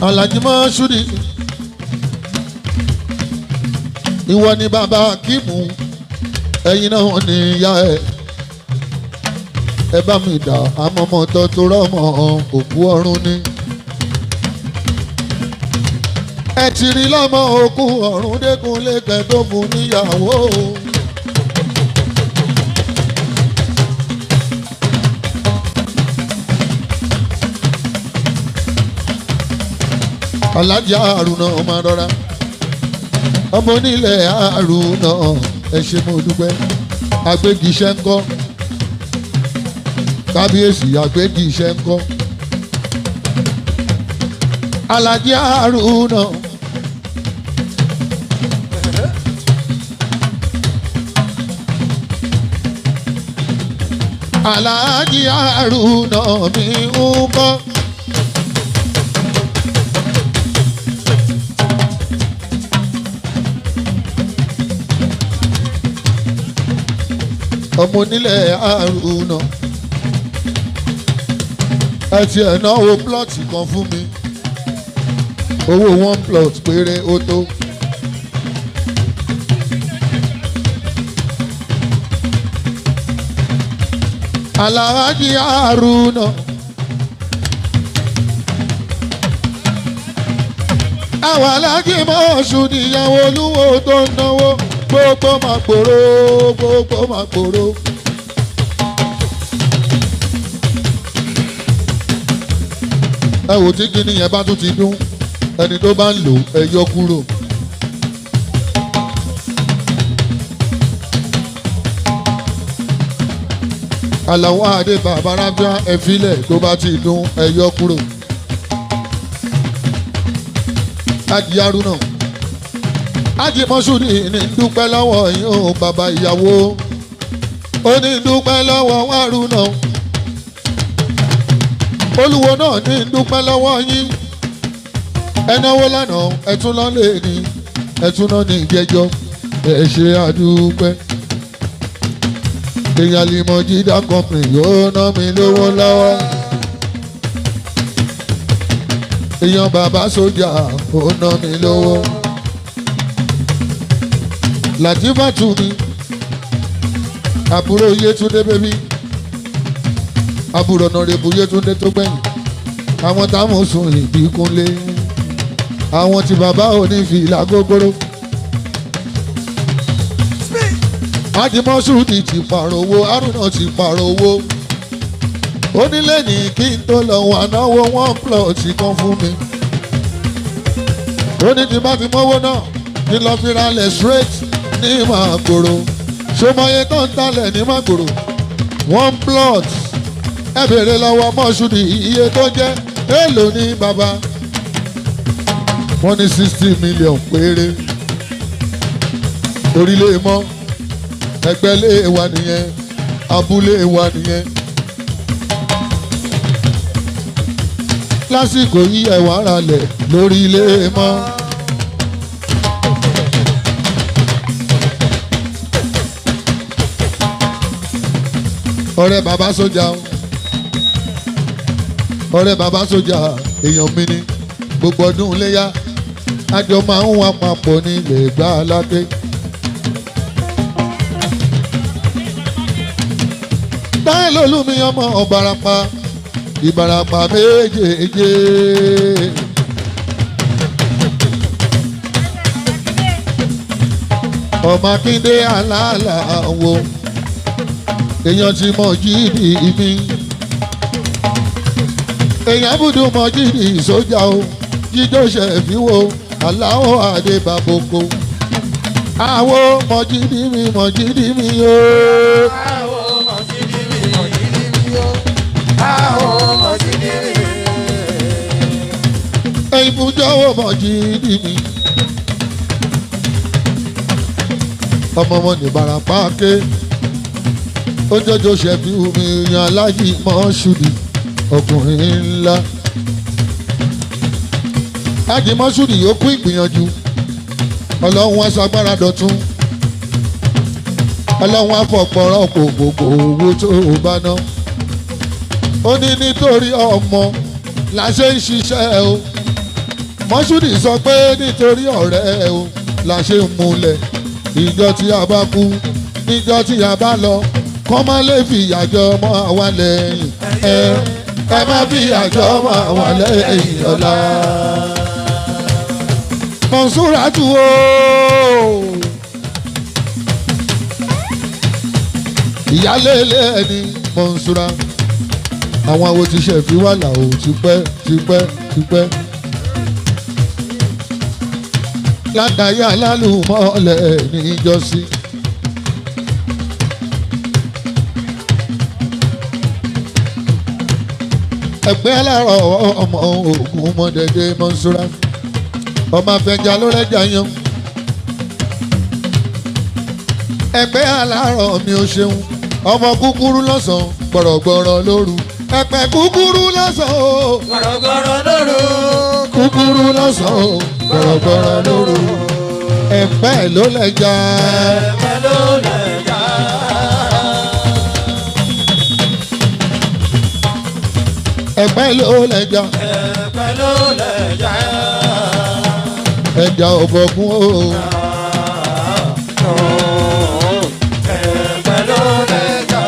S1: Alhaji Mọ́ṣúdì ìwọ ni bàbá Akeem ẹ̀yin náà ni ìyá ẹ bá mi dà àmọ́mọ́ tó rọ́mọ òkú ọ̀run ni. ẹ ti rí lọ́mọ òkú ọ̀run Dékúnlé kẹ́ tó fún níyàwó. Alájà Àrùnà ọmọ rọra ọmọ onílẹ̀ Àrùnà ẹ ṣé mo dúpẹ́ agbégi iṣẹ́ ń kọ́ kábíyèsí agbégi iṣẹ́ ń kọ́ Alájà Àrùnà Alájà Àrùnà mi ń kọ́. ọmọ onílẹ̀ Àrùnà ẹ ti ẹ̀ náwó plọ́ọ̀tì kan fún mi owó 1 plot péré ó tó. Alhaji Àrùnà àwọn alájí mọ́ọ̀ṣù níyàwó olúwo tó ń náwó gbogbo máa gbòòrò gbogbo máa gbòòrò. ẹ wò tí kíní yẹn bá tún ti dún ẹni tó bá ń lò ẹ yọ kúrò. Àlàó Adé bàbá rábíà ẹ filẹ̀ tó bá ti dún ẹ yọ kúrò. Ájì Haruna Ájì Mọ́ṣúdì ní dúpẹ́ lọ́wọ́ yín o bàbá ìyàwó ó ní dúpẹ́ lọ́wọ́ Haruna olúwo náà ní dúpẹ́ lọ́wọ́ yín ẹnáwó lánàá ẹtún lọ́lẹ̀ ní ẹtún náà ní ìjẹjọ́ ẹ ṣe àdúpẹ́ èèyàn lè mọ jídá kọpìn yóò ná mi lówó lọ́wọ́ èèyàn bàbá sójà ó ná mi lówó Làtífàtù mi àbúrò Yétúndé bébí àbúrò Nọ̀rẹ́bù Yétúndé tó gbẹ̀yìn àwọn táwọn sùn Ìbíkúnlé àwọn tí bàbá onífìlà gógóró Ájì Mọ́ṣúdì ti pààrọ̀ owó Haruna ti pààrọ̀ owó onílé ní kí n tó lọ wà náwó one plot kan fún mi ó ní tí bá ti mọ́wó náà ní lọ fi ralẹ̀ straight ní Màgòrò ṣọmọye tó ń talẹ̀ ní Màgòrò one plot ẹ bèrè lọ́wọ́ Mọ́ṣúdì iye tó jẹ́ èèlò ní bàbá wọ́n ní 60 million péré orílẹ̀ mọ́ ẹgbẹ́ lé wa nìyẹn abúlé wa nìyẹn lásìkò yí ẹ̀wà ralẹ̀ lórí ilé mọ́. ọ̀rẹ́ bàbá sójà ọ̀rẹ́ bàbá sójà èèyàn mi ni gbogbo ọdún léyà àjọ máa ń wà papọ̀ ní ilẹ̀ Ẹ̀gbá Aláké. táyà lólùmí ọmọ Ìbàràpá Ìbàràpá méjèèjì. ọmọ Akíndé aláàlá wo èèyàn ti mọ jíìdì mi èèyàn bùdó mọ jíìdì sójà o jíjó Shefiu Alao Adé Baba-Oko àwo mọ jíìdì mi o.
S2: àwo mọ jíìdì mi o. àwo mọ jíìdì mi.
S1: ẹ̀yin fún jọ̀wọ́ mọ jíìdì mi. ọmọ wọn ní Ìbàràpá ké ó jọjọ Shefiu mi yan Aláàjì Mọ́ṣúdì ọkùnrin ńlá. Ájì Mọ́ṣúdì yóò kú ìgbìyànjú ọlọ́run wá ṣagbára dọ̀tún ọlọ́run wá fọ̀pọ̀rọ̀ kò gbogbo owó tó bá ná. ó ní nítorí ọmọ la ṣe ń ṣiṣẹ́ o Mọ́ṣúdì sọ pé nítorí ọ̀rẹ́ o la ṣe ń múlẹ̀ ìjọ tí a bá kú níjọ tí a bá lọ kọ́ má lè fi àjọ mọ́ àwa lẹ́yìn ẹ má fi àjọ mọ́ àwa lẹ́yìn ọ̀la. Mọ̀nsúrátù o ìyálé ilé ẹni Mọ̀nsúrà àwọn àwo ti Shefiu Alao tipẹ́ látàyé alálùmọ́lẹ̀ níjọ́sí. ẹgbẹ́ alárọ̀ ọmọ ogun mọ́dẹ́dẹ́ Mọ̀nsúrà ọmọ afẹ́jà ló rẹ́jà yan. ẹgbẹ́ alárọ̀ mi ò ṣeun ọmọ kúkúrú lọ́sàn-án gbọ̀rọ̀gbọ̀rọ̀ lóru ẹ̀pẹ̀ kúkúrú lọ́sàn-án
S2: gbọ̀rọ̀gbọ̀rọ̀ lóru.
S1: kúkúrú lọ́sàn-án gbọ̀rọ̀gbọ̀rọ̀ lóru ẹ̀pẹ̀ ló lẹ́jà.
S2: ẹ̀pẹ̀ ló lẹ́jà.
S1: ẹ̀pẹ̀ ló lẹ́jà.
S2: ẹ̀pẹ̀ ló lẹ́jà.
S1: ẹja ọ̀bọ̀kún o.
S2: ẹ̀pẹ̀ ló lẹ́jà.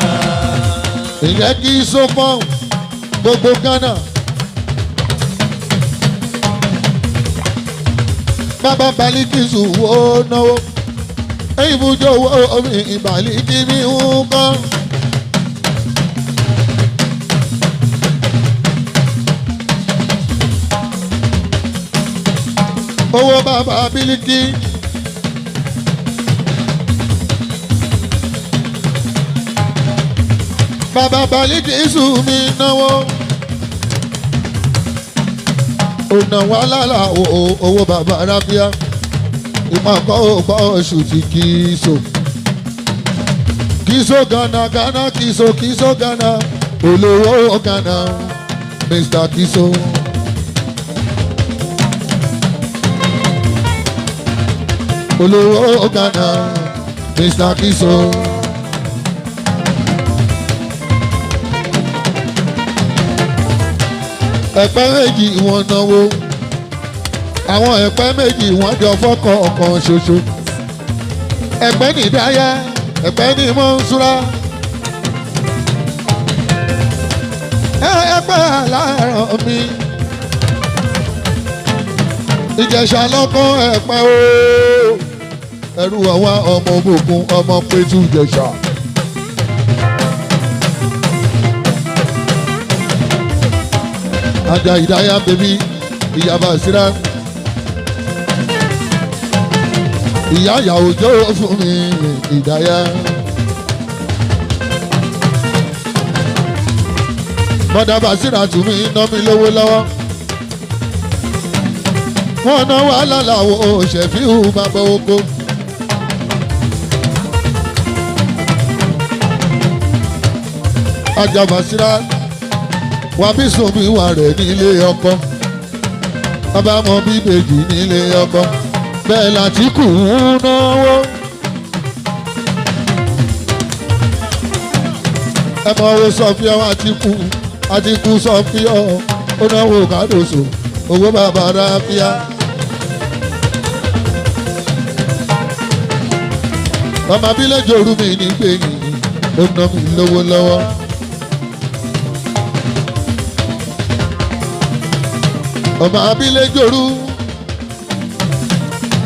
S1: ìyẹn kì í so fún gbogbo Ghana. bàbá Balikisu wo náwó ibùjọ wo omi Baliki mi ń kọ́. owó bàbá Biliki. bàbá Balikisu mi náwó. ọ̀nà wàhálà owó bàbá rábíà. ìmọ̀kọ́ ògbọ́ oṣù tí Kiso. Kiso Ghana Ghana Kiso Kiso Ghana. olówó Ghana Mr. Kiso. olówó Ghana Mr. Kiso. ẹ̀pẹ́ méjì wọ́n náwó àwọn ẹ̀pẹ́ méjì wọ́n jọ fọ́kọ̀ ọ̀kan ṣoṣo. ẹ̀pẹ́ ní Ìdáyà ẹ̀pẹ́ ní Mọ́nsúrà. ẹ̀pẹ́ aláàrọ̀ mi Ìjẹ̀ṣà lọ́kọ́ ẹ̀pẹ́ o ẹrú ọwá ọmọ Òbòkun ọmọ Péjú Ìjẹ̀ṣà. Ajá Ìdáyà bèbí ìyá Bàṣírà. ìyá ìyàwó jó fún mi Ìdáyà. Mọ̀dà Bàṣírà tún mi ná mi lówó lọ́wọ́. wọ́n ná wàhálà làwọ̀ Shefiu Baba-Oko. Ajá Bàṣírà wà bí sùn bí wà rẹ̀ nílé ọkọ. bàbá mọ bí bèjì nílé ọkọ. bẹ́ẹ̀ láti kù ń náwó. ẹ mọ owó Sọfíà Àtìkù Sọfíà ó náwó Kádòsò owó bàbá Ráfíà. ọmọ abílẹ̀ jòrú mi nígbẹ̀yìn ó ná mi lówó lọ́wọ́. ọmọ abílẹ̀ jòrú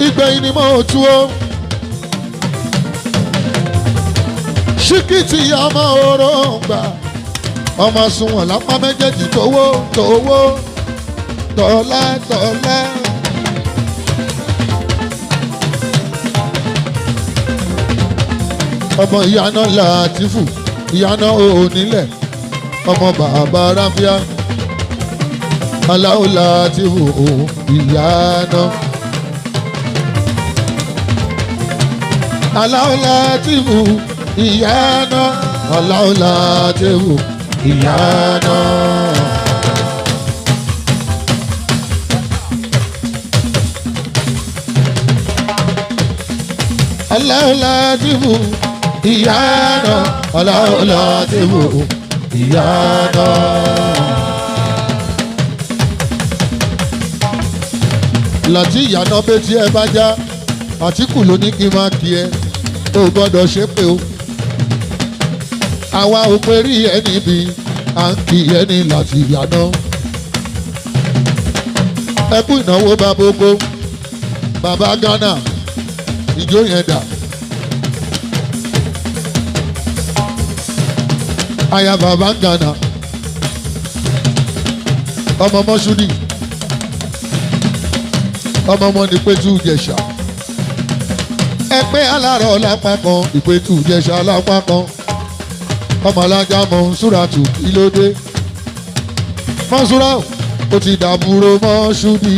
S1: ìgbẹ̀yìn ni mo tú o. ṣíkìtì ọmọ òróǹgbà ọmọ sunwọ̀n lápá méjèèjì tówó tọ́lá. ọmọ ìyáná Làtífù ìyáná onílẹ̀ ọmọ bàbá Ráfíà. Alao Latifu ìyáná. Alao Latifu ìyáná. Alao Latifu ìyáná. Alao Latifu ìyáná. Alao Latifu ìyáná. Láti ìyànà bẹ́ẹ̀ tí ẹ bá já Àtíkù ló ní kí n máa kí ẹ tó gbọ́dọ̀ ṣe pé o. àwa ò pé rí ẹni bí à ń kí ẹni láti ìyànà. ẹ kú ìnáwó Baba-Oko bàbá Ghana ìjó yẹn dà. aya bàbá Ghana ọmọ Mọ́ṣúdì. ọmọ ní Péjú Ìjẹ̀ṣà. ẹgbẹ́ alárọ̀ lápá kan Ìpéjú Ìjẹ̀ṣà lápá kan. ọmọ alájà Mọ̀nsúràtù ìlódé. Mọ̀nsúrà ó ti dàbúrò Mọ́ṣúdì.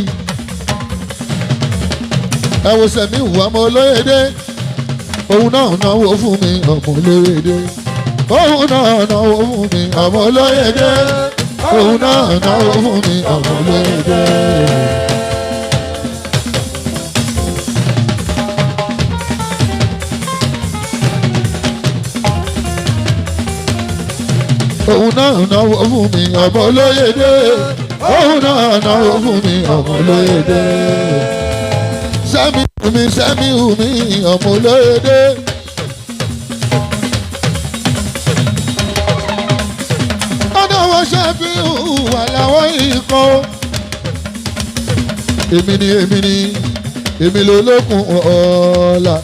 S1: ẹ wo sẹ̀mí ìwà ọmọ olóyèdè. òun náà náwó fún mi ọmọ olóyèdè. òun náà náwó fún mi ọmọ olóyèdè. òun náà náwó fún mi ọmọ olóyèdè. òun náà náwó fún mi ọmọ olóyèdè. òun náà náwó fún mi ọmọ olóyèdè. Sẹ́miu mi ọmọ olóyèdè. ọ̀nà wọn Shefiu Alao ikọ̀. èmi ni èmi ló lókun ọ̀la.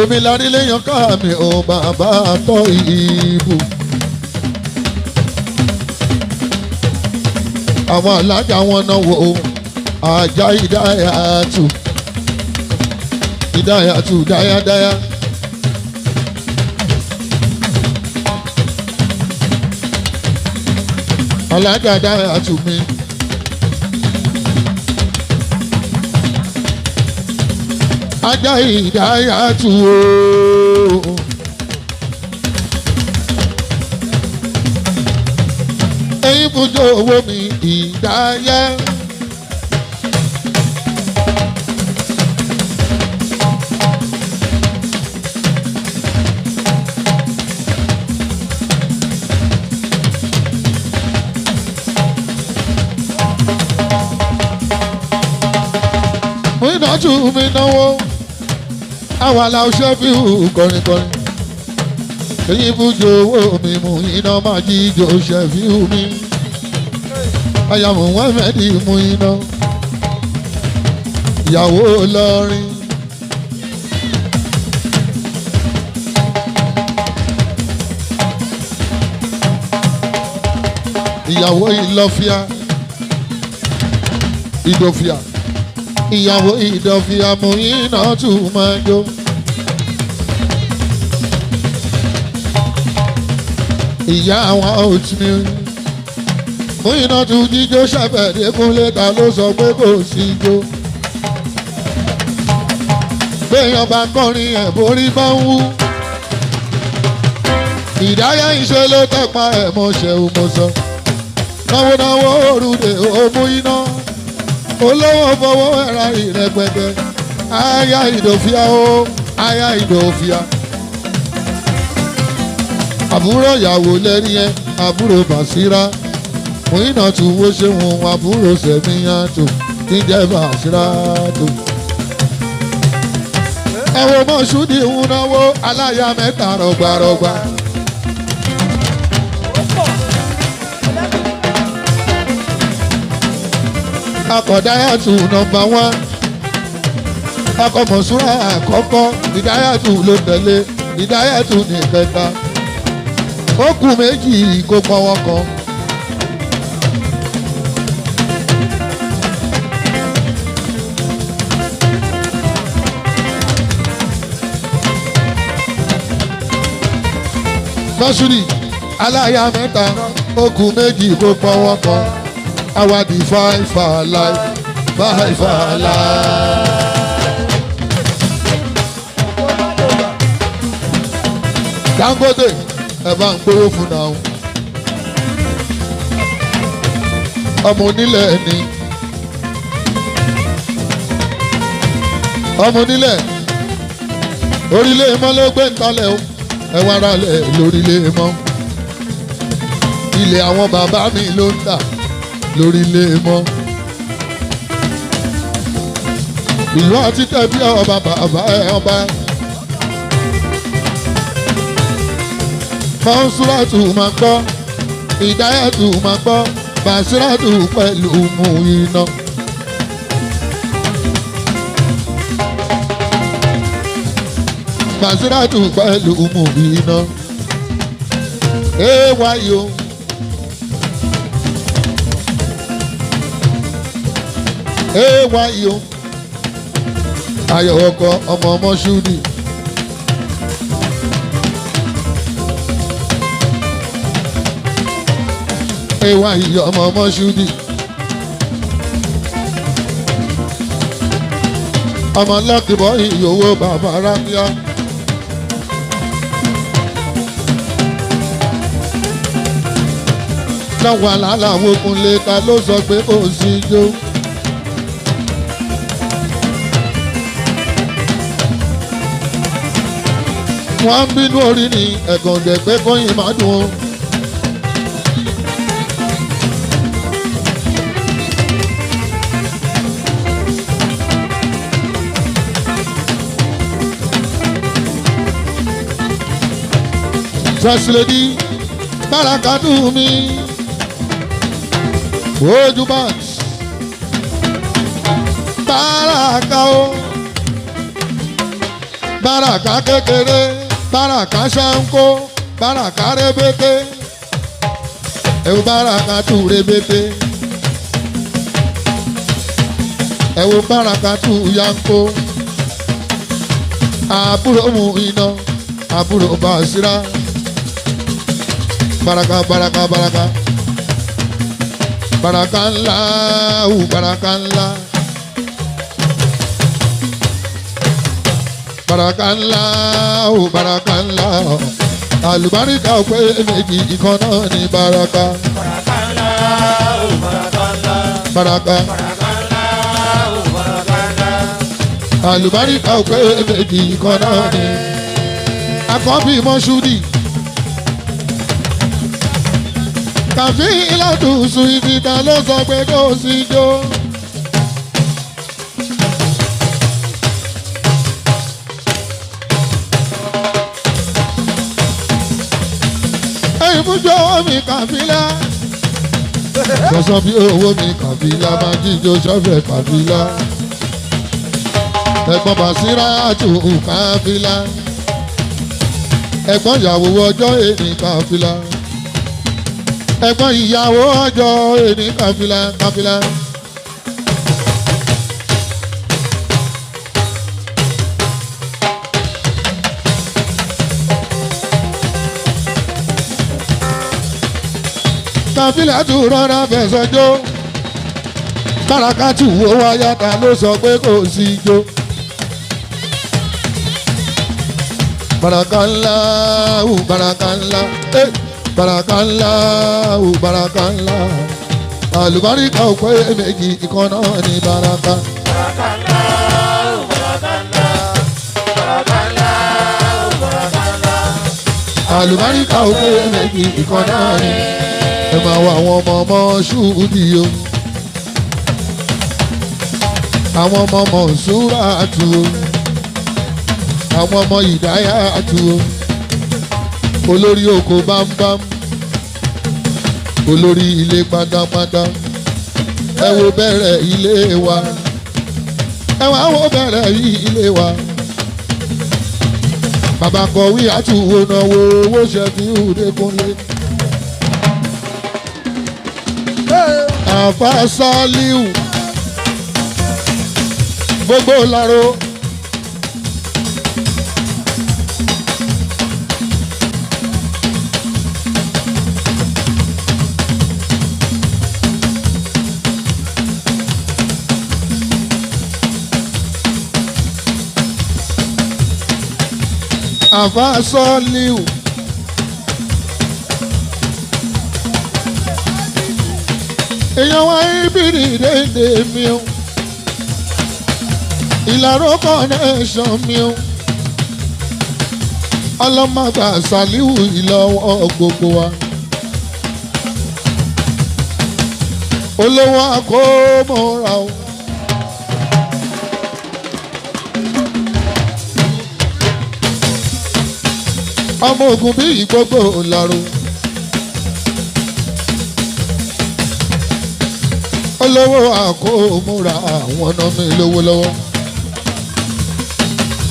S1: èmi lárí léèyàn ká mi ò bàbá tọ́ ìbò. àwọn alájà wọn náà wò ó ajá ìdáyàtú ìdáyàtú dáyadáya. alájà dáyàtú mi. ajá ìdáyàtú ooo. ẹ̀yin bùjọ owó mi ìdáyà. mo ìdájú mi náwó àwọn Alao Shefiu kọrinkọrin. ẹ̀yin bùjọ owó mi mú iná máa jíjọ Shefiu mi. aya Muhammed mú iná ìyàwó lọrin. ìyàwó ìlọ́fíà ìdòfíà ìyàwó ìdòfíà mú iná tún máa jó. ìyá àwọn òtún mú iná tún jíjó Shefiu Adekunle ta ló sọ pé kò sí jó. béèyàn bá kọrin ẹ̀ borí bá ń wú. ìdáyà ìṣe ló tẹ̀pa ẹ̀ mọ̀ṣẹ́ ò mọ̀ sọ. náwó náwó òrùlé òmú iná olówó fọwọ́ ẹ̀ra ìrẹ́pẹ̀tẹ. aya ìdòfíà o aya ìdòfíà. àbúrò ìyàwó lẹ́rí ẹ àbúrò Bàṣírà. mo iná tún wo ṣe wọn àbúrò Sẹ̀míyàn tó níjẹ́ Bàṣírà tó. ẹ̀wọ̀n Mọ́ṣúdì ń náwó aláya mẹ́ta rọ̀gbàrọ̀gbà. akọ̀dáyàtù nọ́mbà 1 akọ̀ Mọ̀ṣúrà àkọ́kọ́ ìdáyàtù ló tẹ̀lé ìdáyàtù ní kẹta. ó kù méjì kó pọ́wọ́ kan. Mọ́ṣúrì aláya mẹ́ta ó kù méjì kó pọ́wọ́ kan. àwàdì fáìfà láì fáìfà láì. Dangote ẹ bá ń gbówó fún náà. ọmọ onílẹ̀ ni ọmọ onílẹ̀ orílẹ̀ mọ́ ló gbé ń talẹ̀ o ẹ̀wọ̀n ara lẹ̀ lórílẹ̀ mọ́. ilẹ̀ àwọn bàbá mi ló ń tà lórílẹ̀ mọ́. ìlú àti tẹ̀bí ọba bàbá ẹ̀ ọba. Mọ́ṣúrátù máa gbọ́ ìdáyàtù máa gbọ́ Bàṣírátù pẹ̀lú mú iná. Bàṣírátù pẹ̀lú mú iná. wáyò. wáyò. ayọ̀ ọkọ ọmọ Mọ́ṣúdì. Ewa iyo ọmọ Mọ́ṣúdì. ọmọ lọ́kìbọ̀ ìyòwò bàbá rámíà. lọ́wọ́ aláàláwọ̀ Kúnlé ta ló sọ pé kò sí jó. wọ́n ń bínú orí ni ẹ̀gàn jẹ́ pé kóyìn má dùn ó. First lady, Barakatu mi. ojú band báràkà o báràkà kékeré báràkà ṣáńkó báràkà rébété ẹ̀wù báràkà tù rébété ẹ̀wù báràkà tù yáńkó àbúrò mú iná àbúrò bàṣírà baraka baraka baraka baraka ńlá baraka ńlá baraka ńlá baraka ńlá àlùbáríkà pé méjì ìkan náà ní baraka
S2: baraka ńlá baraka ńlá
S1: baraka
S2: baraka ńlá baraka ńlá
S1: àlùbáríkà pé méjì ìkan náà ní akọ́bí mọ́ṣúdì. Kàfí ìlàdùsù ìdìdà ló sọ pé kó sì jó. Ẹyin fúnjọ owó mi kàfílà. Sọ̀sọ̀ bí owó mi kàfílà máa jíjó sọ́fẹ̀ kàfílà. Ẹ̀gbọ́n Bàṣírà tù kàfílà. Ẹ̀gbọ́n ìyàwó ọjọ́ èdè kàfílà. Ẹ̀gbọ́n ìyàwó ọjọ́ èdè kàfílà kàfílà. Kàfílà tún rọra fẹsẹ̀ jó. Bárakátù wo wáyàtà ló sọ pé kò sí jó. Barakallahu barakallah barakallahu barakallah àlùbáríkà òpè méjì ìkan náà ní baraka.
S2: Barakallahu barakallah barakallahu barakallah
S1: àlùbáríkà òpè méjì ìkan náà ní. Ẹ máa wọ àwọn ọmọ ṣúùdì o, àwọn ọmọ Mọ̀nsúrà tù o, àwọn ọmọ Ìdáyà tù o, olórí oko bámbám, olórí ilé pátápátá. Ẹ wo bẹ̀rẹ̀ ilé wa, ẹ wá wo bẹ̀rẹ̀ ilé wa. Bàbá kọ̀wé àtúwò náwó owó Shefiu Adekunle. Àfà Sálíù gbogbo láró. Àfà Sálíù èèyàn wá ibìrì dédé mi o, Ìlàró connection mi o, ọlọ́mọgbà Sàlíù ìlọ́wọ́ gbogbo wa, olówó àkómọ́ra o. Ọmọ ogun bí ìgbógbó Ìlàró. Olówó àkómúra àwọn ọ̀nà mi lówó lọ́wọ́.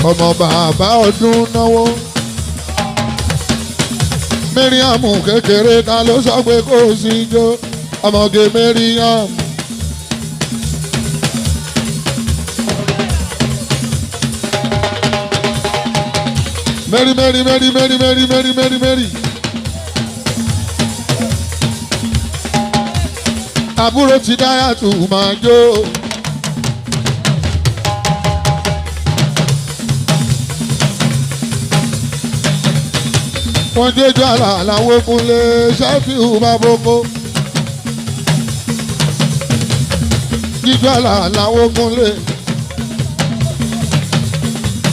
S1: Ọmọ bàbá ọdún náwó. Mariam kékeré ta ló sọ pé kó sí jó. Ọmọge Mariam. Mary. Àbúrò ti dáyà tù máa jó. Wọ́n déjọ́ àlà làwọn Adekunle Shefiu Baba-Oko. Jíjọ́ àlà làwọn Adekunle.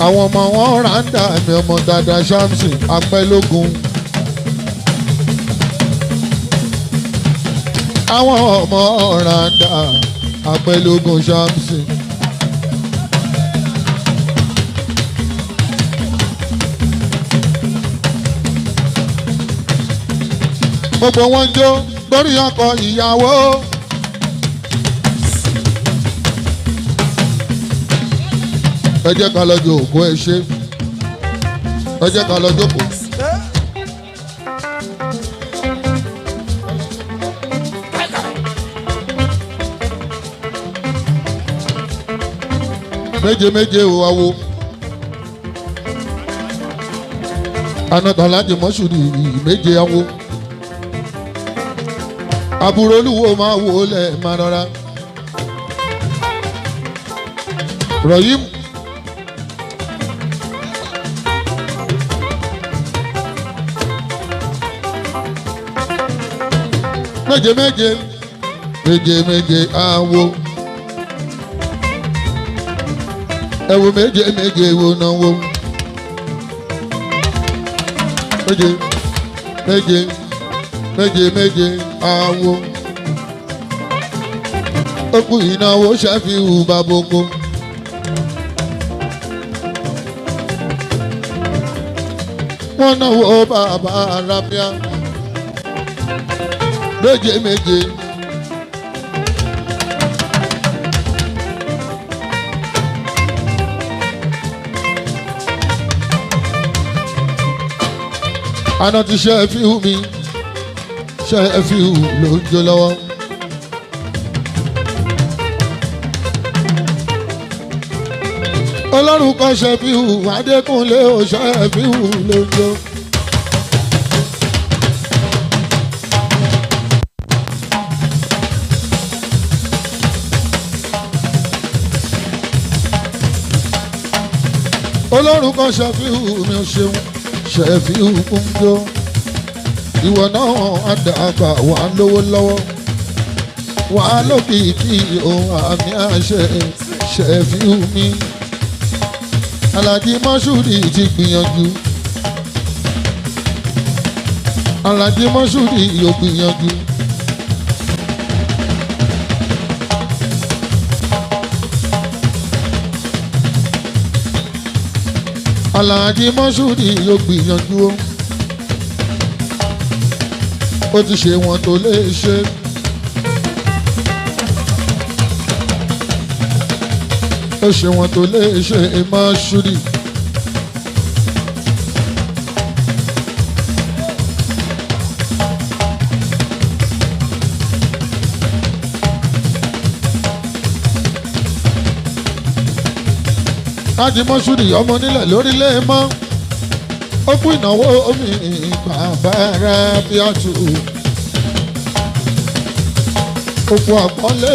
S1: Àwọn ọmọ wọn ráńdà mi ọmọ dada Shamsi apẹ́lógún. Àwọn ọmọ ráńdà apẹ́lógún Shamsi. Gbogbo wọn jó lórí ọkọ ìyàwó ẹ jẹ́ ká lọ jókòó ẹ ṣe ẹ jẹ́ ká lọ jókòó. méje méje o awo anatan láti mọ́ṣúrì méje awo àbúrò olúwo máa wò lẹ̀ máa rọra rọ̀yìm. méje méje méje méje awo ẹ wo méje méje wo náà wo méje méje méje méje awo okùn ìnáwó Shefiu Baba-Oko. wọ́n náwó bàbá arábíà méje méje. àná ti Shefiu mi Shefiu ló ń jó lọ́wọ́. ọlọ́run kan Shefiu Adekunle ó Shefiu ló ń jó. ọlọ́run kan Shefiu mi ò ṣeun Shefiu ń jó. ìwọ náà àdàgbà wà lówó lọ́wọ́ wà lókìkí ohun àmì àṣẹ Shefiu mi. Alhaji Mọ́ṣúrì ti gbìyànjú Alhaji Mọ́ṣúrì yóò gbìyànjú. Alhaji Mọ́ṣúrì yóò gbìyànjú ó ti ṣe wọn tó lè ṣe. ó ṣe wọn tó lè ṣe Mọ́ṣúrì. Alhaji Mọ́ṣúrì ọmọ nílẹ̀ lórílẹ̀ mọ́ ó kú ìnáwó omi bàbá Rabiatu ó kú àpọ́nlé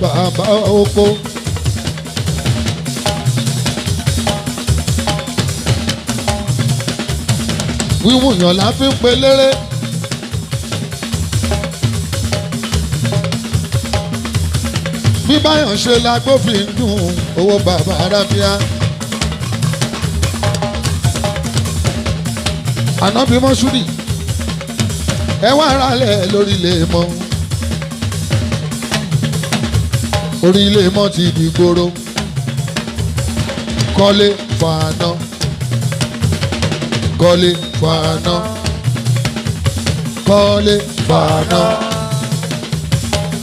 S1: Baba-Oko. wíwùn yàn la fi ń pe léré. bí báyọ̀ ṣe la gbófin dùn owó bàbá arábíà. Ànábì Mọ́ṣúrì ẹ wá ralẹ̀ lórílẹ̀ mọ́. orílẹ̀ mọ́ ti dìgboro kọ́lé fàánà kọ́lé fàánà kọ́lé fàánà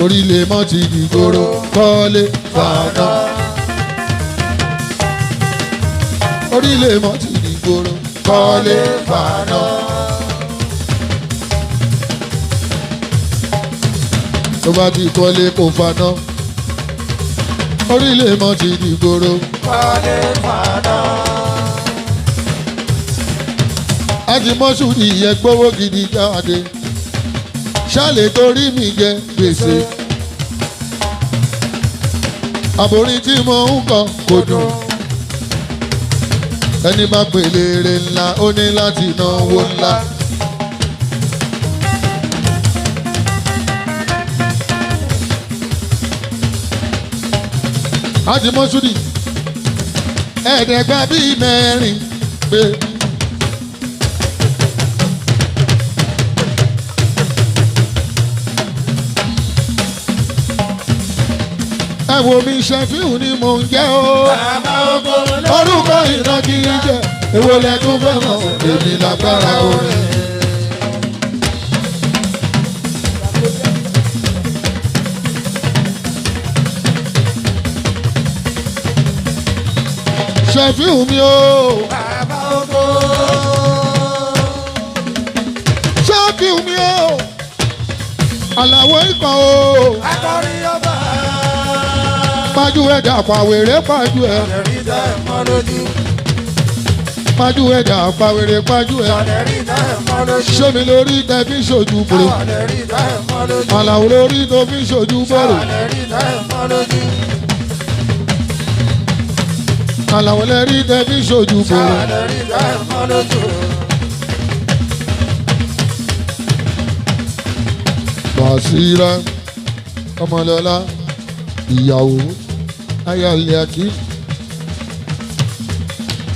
S1: orílẹ̀ mọ́ ti dìgboro kọ́lé fàánà orílẹ̀ mọ́ ti dìgboro kọ́lé fàánà. tó bá ti kọ́lé kò fàánà orílẹ̀ mọ́ ti dìgboro
S2: kọ́lé fàánà.
S1: Alhaji Mọ́ṣúrì yẹ gbówó gidi jáde ṣáàlè torí mi jẹ gbèsè àbórí tí mo ń kọ kò dùn ẹni bá pèlè èrè ńlá ó ní láti náwó ńlá. Alhaji Mọ́ṣúrì ẹ̀ẹ́dẹ̀gbà bíi mẹ́rin pé. ẹ wo mi Shefiu ni mò ń jẹ́ o.
S2: Baba-Oko
S1: orúkọ ìnagijẹ èwo lẹ tún fẹ́ mọ̀ èmi lágbára orin. Shefiu mi o.
S2: Baba-Oko.
S1: Shefiu mi o. Alao ikọ̀ o.
S2: Akọrin ọba.
S1: Pájú ẹ̀dá pàwéré pájú ẹ̀.
S2: Ṣàlẹ̀rí dá ẹ̀ mọ́ lójú.
S1: Pájú ẹ̀dá pàwéré pájú ẹ̀.
S2: Ṣàlẹ̀rí dá ẹ̀ mọ́ lójú.
S1: Ṣé mi lórí tẹ fi ṣojú bòrò?
S2: Ṣàlẹ̀rí dá ẹ̀ mọ́ lójú.
S1: Alao lórí tó fi ṣojú bòrò.
S2: Ṣàlẹ̀rí dá ẹ̀ mọ́ lójú.
S1: Alao lórí tẹ fi ṣojú bòrò.
S2: Ṣàlẹ̀rí dá ẹ̀ mọ́ lójú.
S1: Bàṣírà ọmọlọ́lá ìyàwó ayálẹ̀ àkí.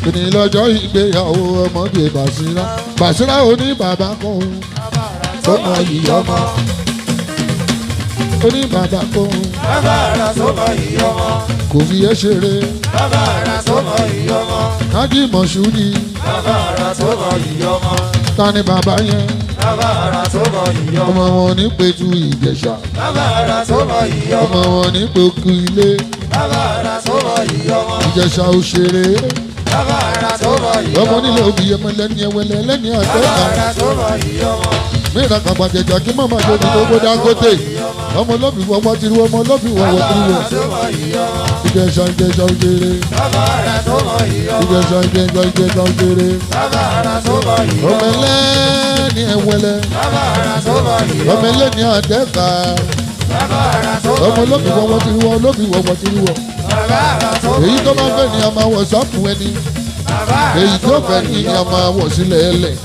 S1: Kìnì lọ́jọ́ ìgbéyàwó ọmọdé Bàṣírà. Bàṣírà oní bàbá kan tó mọ ìyá ọmọ. Oní bàbá kan
S2: Bàbá ara tó mọ ìyá ọmọ.
S1: kò fi ẹ́ ṣeré.
S2: Bàbá ara tó mọ ìyá ọmọ.
S1: Kájí Mọ̀ṣúdì
S2: Bàbá ara tó mọ ìyá ọmọ.
S1: ta ni bàbá yẹn?
S2: Bàbá ara tó mọ ìyá ọmọ.
S1: Ọmọ wọn ní Pẹ̀tù Ìjẹ̀ṣà.
S2: Bàbá ara tó mọ ìyá ọmọ.
S1: Ọmọ wọn ní Pòkú Ilé.
S2: Bàbá ara tó mọ ìyá ọmọ.
S1: Ìjẹ̀ṣà òṣèré.
S2: Bàbá ara tó mọ ìyá
S1: Ọmọ
S2: ọmọ.
S1: nílò òbí ọmọ lẹ́ni ẹwẹ́lẹ́ lẹ́ni
S2: Bàbá
S1: àtẹ́ta.
S2: ara tó mọ ìyá ọmọ.
S1: Mìíràn kan gbàjẹ̀jà kí màmá tó ní gbogbo Dangote. Ọmọ olóbì wọ́wọ́ tiri wọ́, ọmọ olóbì wọ́wọ́ tiri wọ́.
S2: Bàbá ara tó mọ ìyá ọmọ.
S1: Ìjẹ̀ṣà Ìjẹ̀ṣà òṣèré.
S2: Bàbá ara tó mọ ìyá ọmọ.
S1: Ìjẹ̀ṣà Ìjẹ̀ṣà Ìjẹ̀ṣà òṣèré.
S2: Bàbá ara tó mọ ìyá
S1: Ọmọ
S2: ọmọ.
S1: ẹlẹ́ni ẹwẹ́lẹ́.
S2: Bàbá ara tó mọ ìyá
S1: Ọmọ
S2: ọmọ.
S1: ẹlẹ́ni àtẹ́ta.
S2: Bàbá ara tó mọ
S1: Ọmọ olóbì wọ́wọ́ tiri wọ́, olóbì wọ́wọ́ tiri wọ́.
S2: Bàbá ara tó mọ
S1: Èyí tó bá
S2: ìyá
S1: fẹ́
S2: ọmọ.
S1: ni a máa wọ̀ sáàpù ẹni.
S2: Bàbá ara
S1: Èyí tó fẹ́ ni a máa wọ̀ sílẹ̀ ẹlẹ̀.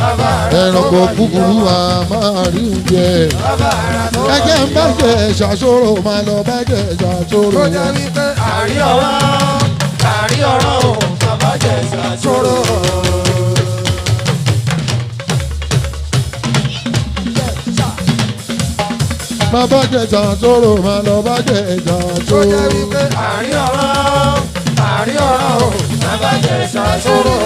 S1: Ẹranko búburú a máa rí oúnjẹ. Ẹjẹ́ ń bá jẹ ṣàṣòro máa lọ bá jẹ ṣàṣòro.
S2: Ó jẹ́ wípé àrí ọ̀rọ̀ ò bàbá jẹ́ ìṣàṣòro.
S1: Máa bá jẹ ṣàṣòro máa lọ bá jẹ
S2: Ó jẹ́
S1: ṣàṣòro.
S2: wípé àrí ọ̀rọ̀ ò bàbá jẹ́ ìṣàṣòro.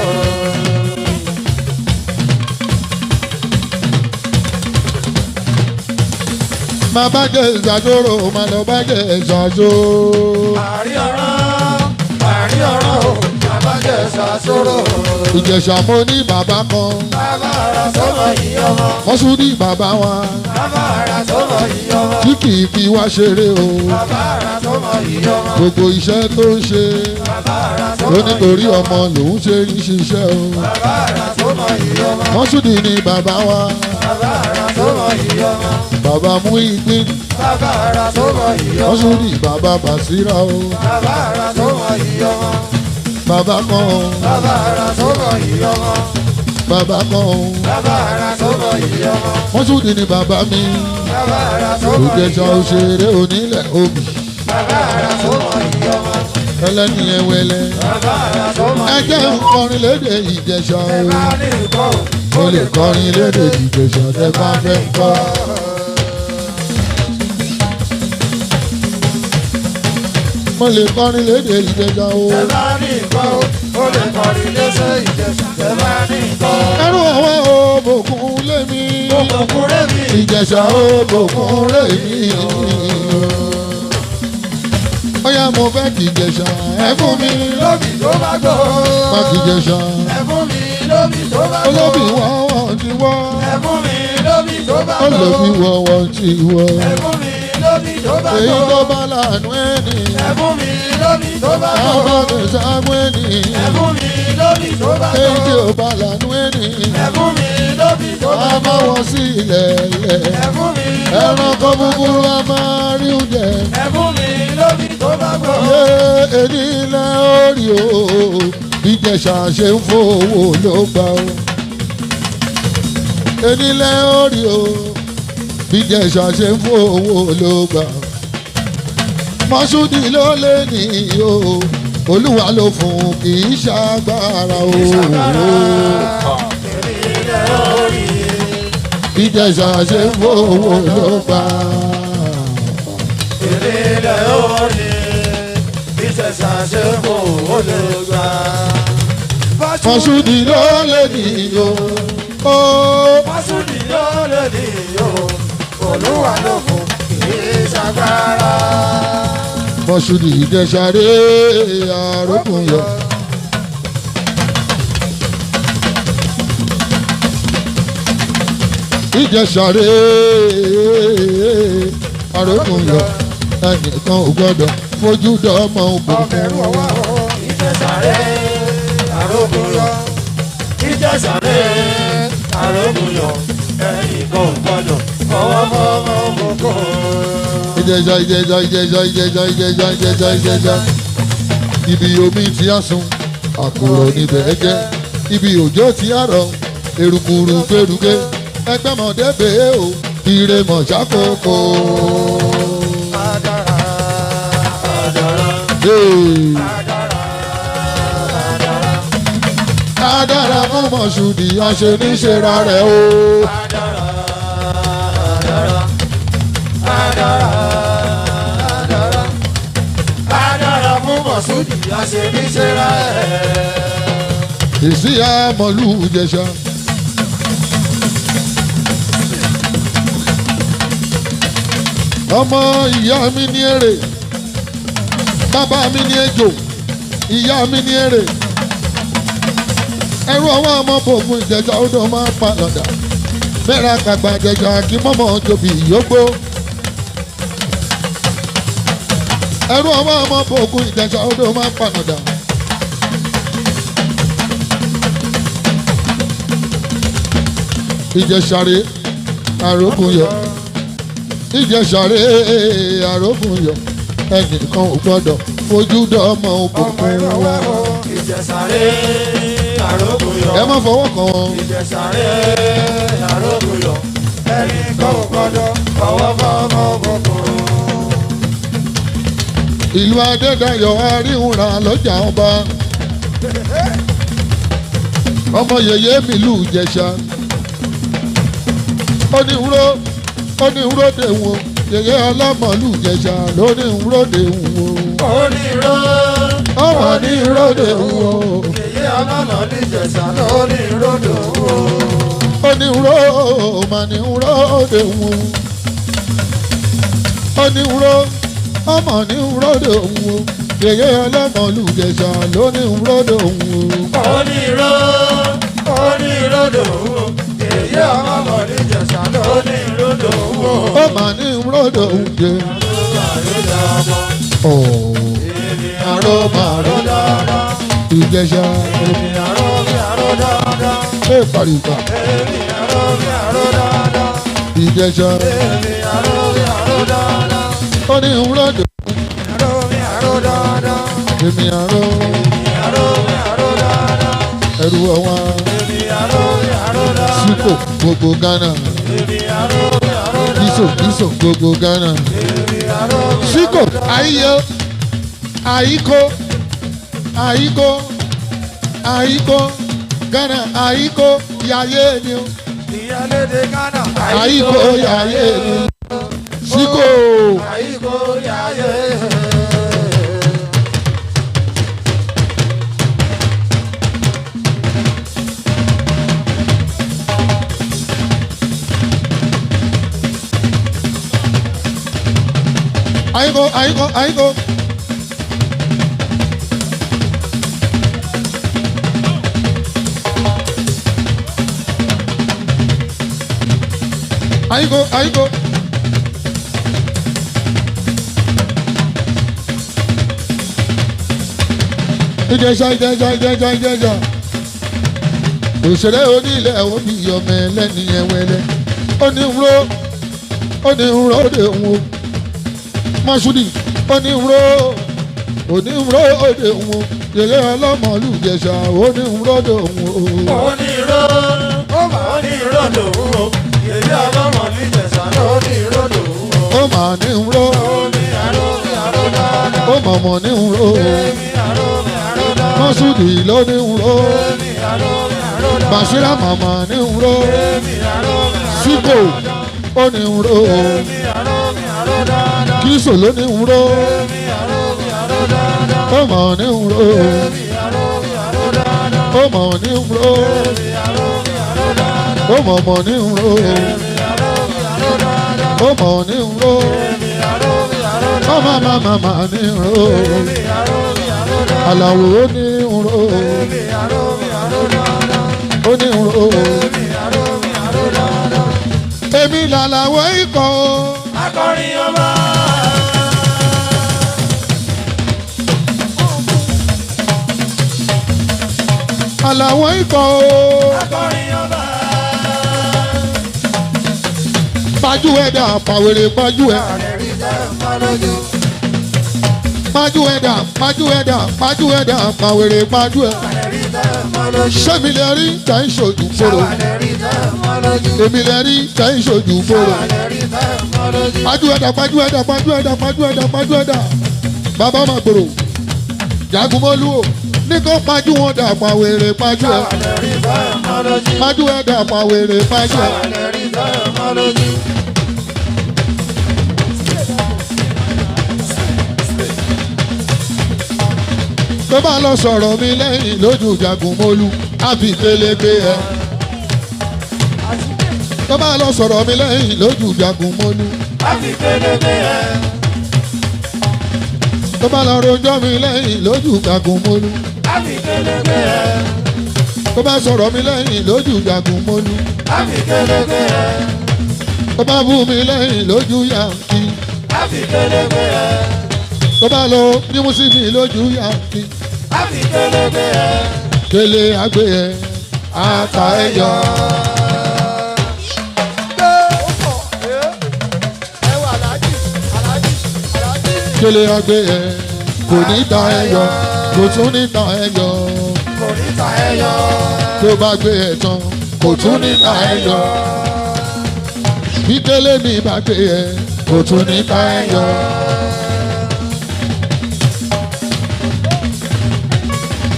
S1: Máa bá jẹ ṣàṣòro máa lọ bá jẹ ṣàṣòro.
S2: Àrí ọ̀rọ̀ ò bàbá jẹ́ ìṣàṣòro.
S1: Ìjẹ̀ṣà mo ní bàbá kan.
S2: Bàbá ara tó mọ ìyá ọmọ.
S1: Wọ́n tún ní bàbá wa
S2: Bàbá ara tó mọ ìyá ọmọ.
S1: tí kì í fi wá ṣeré o.
S2: Bàbá ara tó mọ ìyá ọmọ.
S1: Gbogbo iṣẹ́ tó ń ṣe
S2: Bàbá ara tó
S1: ló
S2: mọ
S1: nítorí ọmọ lòún ṣe ń ṣiṣẹ́ o.
S2: Bàbá ara tó mọ ìyá ọmọ.
S1: Wọ́n tún ní bàbá wa.
S2: Bàbá ara tó mọ ìyá ọmọ.
S1: Bàbá mú ìpín.
S2: Bàbá ara tó mọ ìyá
S1: Wọ́n
S2: ọmọ.
S1: tún ní bàbá Bàṣírà o.
S2: Bàbá ara tó mọ ìyá ọmọ.
S1: Bàbá kan o.
S2: Bàbá ara tó mọ ìyá ọmọ.
S1: Bàbá kan o.
S2: Bàbá ara tó mọ ìyá ọmọ.
S1: Wọ́n tún ní bàbá mi.
S2: Bàbá ara tó mọ ìyá
S1: Ìjẹ̀ṣà
S2: ọmọ.
S1: òṣèré onílẹ̀ òbí.
S2: Bàbá ara tó mọ ìyá ọmọ.
S1: Ẹlẹ́ni ẹwẹ́lẹ́.
S2: Bàbá ara tó mọ
S1: Ẹ jẹ́
S2: ìyá
S1: ń
S2: ọmọ.
S1: kọrin lédè Ìjẹ̀ṣà
S2: Ẹ
S1: o.
S2: bá ní nǹkan o.
S1: Mo lè kọrin lédè Ìjẹ̀ṣà tẹ́ bá fẹ́ kọ́. Mo lè kọrin lédè Ìjẹ̀ṣà o.
S2: Ẹ bá ní nǹkan o. Ó lè kọrin léṣe Ìjẹ̀ṣà. Ẹ bá ní nǹkan o.
S1: Ẹrú ọwọ́ òbòkun lé mi.
S2: Òkùnkùnrin mi.
S1: Ìjẹ̀ṣà òbòkun lé mi. Bóyá mo fẹ́ kí Ìjẹ̀ṣà ẹ fún mi.
S2: Lóbì tó bá gbọ́.
S1: Má kí Ìjẹ̀ṣà
S2: Ẹ fún mi lóbì tó bá gbọ́.
S1: olóbì wọ́wọ́ ti wọ́.
S2: Ẹ fún mi lóbì tó bá gbọ́.
S1: Olóbì wọ́wọ́ ti wọ́.
S2: Ẹ fún mi lóbì tó bá
S1: Èyí
S2: gbọ́.
S1: tó bá lànà ẹni.
S2: Ẹ fún mi lóbì tó bá gbọ́.
S1: Àwọn ìṣàmú ẹni.
S2: Ẹ fún mi lóbì tó bá
S1: Èyí tí
S2: gbọ́.
S1: ò bá lànà ẹni.
S2: Ẹ fún mi lóbì tó bá
S1: A
S2: gbọ́.
S1: máa wọ sí ilẹ̀ ilẹ̀.
S2: Ẹ fún mi
S1: Ẹranko búburú a máa rí oúnjẹ.
S2: Ẹ fún mi lóbì tó bá gbọ́.
S1: Yé èdè ilẹ̀ orí o. Ìjẹ̀ṣà ṣe ń fowó ló gbà o. Èdè ilẹ̀ orí o. Ìjẹ̀ṣà ṣe ń fowó ló gbà. Mọ́ṣúdì ló lé ní o. Olúwa ló fún kì í ṣàgbára o.
S2: Ìrìnlẹ̀ orí.
S1: Ìjẹ̀ṣà ṣe ń fowó ló gbà.
S2: Ìrìnlẹ̀ orí. Ìjẹ̀ṣà ṣe ń fowó ló gbà.
S1: Mọ́ṣúdì ló lé ní o.
S2: Mọ́ṣúdì ló lè ní o. Olúwa ló fún kì í ṣàgbára.
S1: Mọ́ṣúdì Ìjẹ̀ṣà rè àrókùn yọ. Ìjẹ̀ṣàrè àrókùnyọ ẹnìkan ò gbọ́dọ̀ fojú dọ́mọ òkùnkùn.
S2: Ìjẹ̀ṣàrè àrókùnyọ Ìjẹ̀ṣàrè àrókùnyọ ẹnìkan ò gbọ́dọ̀ fọwọ́ fọwọ́ òkùnkùn.
S1: Ìjẹ̀ṣà Ìjẹ̀ṣà Ìjẹ̀ṣà Ìjẹ̀ṣà Ìjẹ̀ṣà Ìjẹ̀ṣà Ìjẹ̀ṣà ibi omi ti á sun àkùrọ̀ níbẹ̀ jẹ́ ibi òjò ti á rọ̀ erukuru gbẹrugẹ ẹgbẹ́ mọ̀dẹ́bẹ̀ o ire mọ̀ ṣàkókò.
S2: Adara adara
S1: Adara fún Mọ̀ṣúdì aṣeníṣera rẹ̀ o.
S2: adara adara adara adara adara fún Mọ̀ṣúdì aṣeníṣera rẹ̀.
S1: Ìsíyá mọ̀lú Ìjẹ̀ṣà. Ọmọ ìyá mi ní èrè, bàbá mi ní ejò, ìyá mi ní èrè. Ẹrú ọwọ́ ọmọ bògùn Ìjẹ̀ṣà odò máa pa lọ́dà. Mẹ́ra kàgbà Ìjẹ̀ṣà kí mọ́mọ́ jòbì yógbó. Ẹrú ọwọ́ ọmọ bògùn Ìjẹ̀ṣà odò máa pa lọ́dà. Ìjẹ̀ṣàrè àrókùnyọ Ìjẹ̀ṣàrè àrókùnyọ ẹnìkan ò gbọ́dọ̀ fojú dọ́mọ òkùnkùn wa.
S2: Ìjẹ̀ṣàrè àrókùnyọ
S1: ẹ má fọwọ́ kàn wọ́n.
S2: Ìjẹ̀ṣàrè àrókùnyọ ẹnìkan ò gbọ́dọ̀ fọwọ́ fọwọ́ òkùnkùn.
S1: Ìlú Adédayọ̀ aríhùnra lọ́jà ọba ọmọ yèyé mi lù Ìjẹ̀ṣà. Onírúurú dè wọ́n yèyé ọlọ́mọlú Ìjẹ̀ṣà lónírúurú dè wọ́n. Ọmọ nírúurú dè wọ́n.
S2: Yèyé ọlọ́mọlú Ìjẹ̀ṣà lónírúurú dè wọ́n.
S1: Onírúurú mà nírúurú dè wọ́n. Onírúurú ọmọ nírúurú dè wọ́n. Yèyé ọlọ́mọlú Ìjẹ̀ṣà lónírúurú dè wọ́n.
S2: Onírúurú dè wọ́n. Yèyé ọlọ́mọlú Ìjẹ̀ṣà lónírúurú dè wọ́n.
S1: Ọmọ nírúurú dè wọ́n. Ìjẹ̀ṣà ẹ pariwo Ìjẹ̀ṣà onírúurú dè èmi àrò ẹrù ọwọ́ síkò gbogbo Ghana kíso gbogbo Ghana síkò àyíkó Ghana àyíkó yàyé ni o
S2: ìyálédè Ghana
S1: àyíkó yàyé ni síkò
S2: àyíkó yàyé.
S1: àyíkó. Àyíkó. Ìjẹ̀ṣà. Òṣèré onílẹ̀ òbí ọmọ ẹlẹ́ni ẹ̀wẹ̀lẹ̀. Onírúurú òde òun. Mọ̀ṣúdì onírúurú òde òun. Yèyé ọlọ́mọlú Ìjẹ̀ṣà onírúurú òde òun.
S2: Onírúurú òde òun. Yèyé ọlọ́mọlú Ìjẹ̀ṣà onírúurú òde òun.
S1: Ó mà nírúurú. Ó mọ̀mọ́ nírúurú. Mọ̀ṣúdì lónírúurú. Bàṣírà màmá nírúurú. Síkò onírúurú. Kíso lónírúurú. Ó mọ̀ nírúurú. Ó mọ̀ nírúurú. Ó mọ̀ nírúurú. Ó mọ̀ nírúurú. Ó màmá nírúurú. Àlàó onírúurú. Onírúurú. èmi làlàwọ̀ ikọ̀ o.
S2: akọrin ọba.
S1: Àlàwọ̀ ikọ̀ o.
S2: akọrin ọba.
S1: Pájú ẹ̀dá pàwèrè pájú ẹ̀.
S2: àrẹ̀rí tẹ́ mọ́ lójú.
S1: Pájú ẹ̀dá pájú ẹ̀dá pájú ẹ̀dá pàwèrè pájú ẹ̀.
S2: àrẹ̀rí tẹ́ mọ́ lójú.
S1: Ṣémi lè rí tẹ̀ ń ṣojú fòrò.
S2: àrẹ̀rí tẹ́ mọ́ lójú.
S1: Èmi lè rí tẹ̀ ń ṣojú fòrò.
S2: àrẹ̀rí tẹ́ mọ́ lójú.
S1: Pájú ẹ̀dá pájú ẹ̀dá pájú ẹ̀dá pájú ẹ̀dá pájú ẹ̀dá. Bàbá máa gbòòrò. Jagunmọ́lú o. Ní kó pájú wọn dà pàwèrè pájú ẹ̀.
S2: àrẹ̀rí tẹ́ mọ́ lójú.
S1: Pájú ẹ̀dá pàwèrè pájú ẹ̀.
S2: àrẹ̀rí tẹ́ mọ́ lójú.
S1: Tó bá lọ sọ̀rọ̀ mi lẹ́yìn lójú Jagunmọ́lú, á fi kélékè ẹ̀. Tó bá lọ sọ̀rọ̀ mi lẹ́yìn lójú Jagunmọ́lú.
S2: àfi pélébé ẹ̀.
S1: Tó bá lọ rojọ́ mi lẹ́yìn lójú Jagunmọ́lú.
S2: àfi pélébé ẹ̀.
S1: Tó bá sọ̀rọ̀ mi lẹ́yìn lójú Jagunmọ́lú.
S2: àfi pélébé ẹ̀.
S1: Tó bá bú mi lẹ́yìn lójú Yankí.
S2: àfi pélébé ẹ̀.
S1: Tó bá lọ nímú sí mi lójú Yankí.
S2: àfi pélébé ẹ̀.
S1: Kélé àgbé ẹ̀ ata ẹ̀yọ. Kélé àgbé ẹ̀ kò ní ta ẹ̀yọ, kò tún ní ta ẹ̀yọ.
S2: kò ní ta ẹyọ.
S1: Tó bá gbé ẹ̀ tán kò tún ní ta ẹ̀yọ. Bí Kélé mi bá gbé ẹ̀ kò tún ní ta ẹ̀yọ.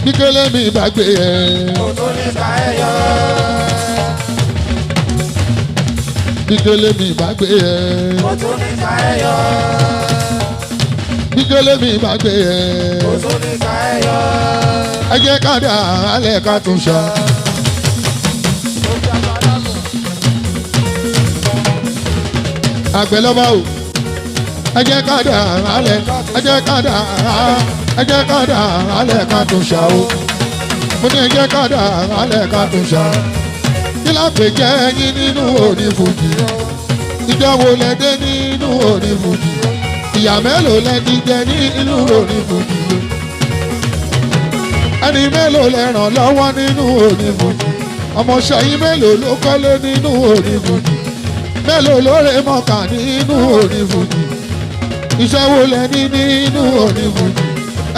S1: Bí Kélé mi bá gbé ẹ̀.
S2: kò tó ní ta ẹyọ.
S1: Bí Kélé mi bá gbé ẹ̀.
S2: kò tó ní ta ẹyọ.
S1: Bí Kélé mi bá gbé ẹ̀.
S2: kò tó ní ta ẹyọ.
S1: Ẹ jẹ́ ká dà alẹ́ ká tún ṣá. Àgbẹ̀ lọ́ba o. Ẹ jẹ́ ká dà alẹ́, ẹ jẹ́ ká dà ẹ jẹ́ ká dà alẹ́ ká tún ṣá o. Mo ní ẹ jẹ́ ká dà alẹ́ ká tún ṣá. Kí lápè jẹ́ yín nínú òní fújì? Ìjọ wo lẹ dé nínú òní fújì? Ìyà mélòó lẹ ti jẹ nínú òní fújì? Ẹni mélòó lẹ ràn lọ́wọ́ nínú òní fújì? Ọmọọṣẹ́ yín mélòó ló kọ́lé nínú òní fújì? Mélòó ló rè mọ̀kà nínú òní fújì? Iṣẹ́ wo lẹ ní nínú òní fújì?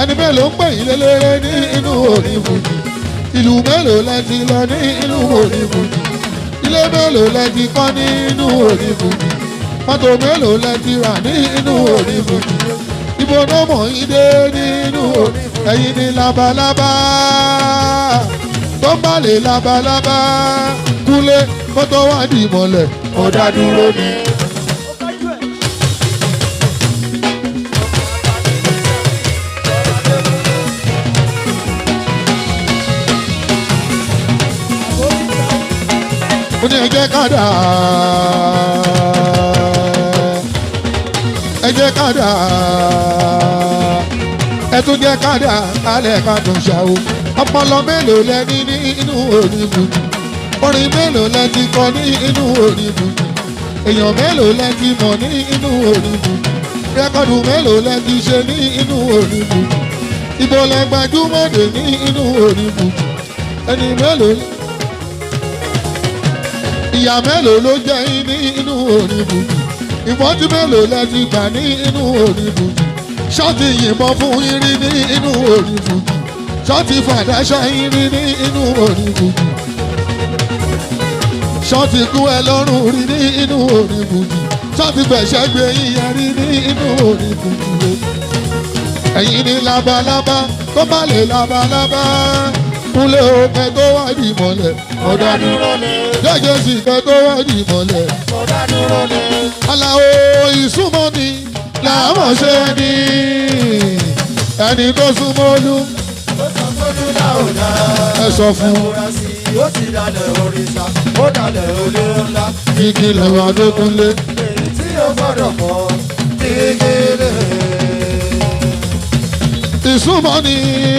S1: Ẹni mélòó ń pè yín lélẹ́rẹ́ nínú òní fújì? Ìlú mélòó lẹ ti lọ nínú òní fújì? Ilé mélòó lẹ ti kọ́ nínú òní fújì? Mọ́tò mélòó lẹ ti rà nínú òní fújì? Ibo náà mọ̀ yín dé nínú òní fújì? Ẹ̀yin ni labalábá tó bá lè labalábá kúlé kó tó wá di ìmọ̀lẹ̀ ó dá dúró ní. Mo ní ẹ jẹ́ ká dà ẹ jẹ́ ká dà ẹ tún jẹ́ ká dà alẹ́ ká tún ṣá o. Ọpọlọ mélòó lẹ ní nínú òní fújì? Orin mélòó lẹ ti kọ ní inú òní fújì? Èèyàn mélòó lẹ ti mọ̀ ní inú òní fújì? Rẹ́kọ̀dù mélòó lẹ ti ṣe ní inú òní fújì? Ibo lẹ gbajúmọ̀ dé ní inú òní fújì? Ẹni mélòó ìyà mélòó ló jẹ́ yín ní inú òní fújì? Ìfọ́jú mélòó lẹ ti gbà ní inú òní fújì? Ṣọ́ọ̀tì yìnbọn fún yín rí ní inú òní fújì? Ṣọ́ọ̀tì fàdáṣà yín rí ní inú òní fújì? Ṣọ́ọ̀tì kú ẹ lọ́rùn rí ní inú òní fújì? Ṣọ́ọ̀tì gbẹ̀ṣẹ́ gbé yín yẹn rí ní inú òní fújì? Ẹ̀yin ni labalábá tó bá lè labalábá kúnlé òkè tó wá di ìmọ̀lẹ̀
S2: ọ̀dà dúró lé.
S1: jẹ́jẹ́ sì kẹ́ tó wá di ìmọ̀lẹ̀.
S2: ọ̀dà dúró lé.
S1: Alao ìsúnmọ́ ni làwọn ṣe ní ẹni tó súnmọ́ Olú.
S2: ó sọ fójú náà ò dá.
S1: Ẹ sọ fún un.
S2: múra sí i ó ti dalẹ̀ òrìṣà ó dalẹ̀ olé ńlá.
S1: Igi lẹ̀wọ̀n Adékúnlé.
S2: èyí tí ó gbọ́dọ̀ pọ̀ kékeré.
S1: Ìsúnmọ́ ni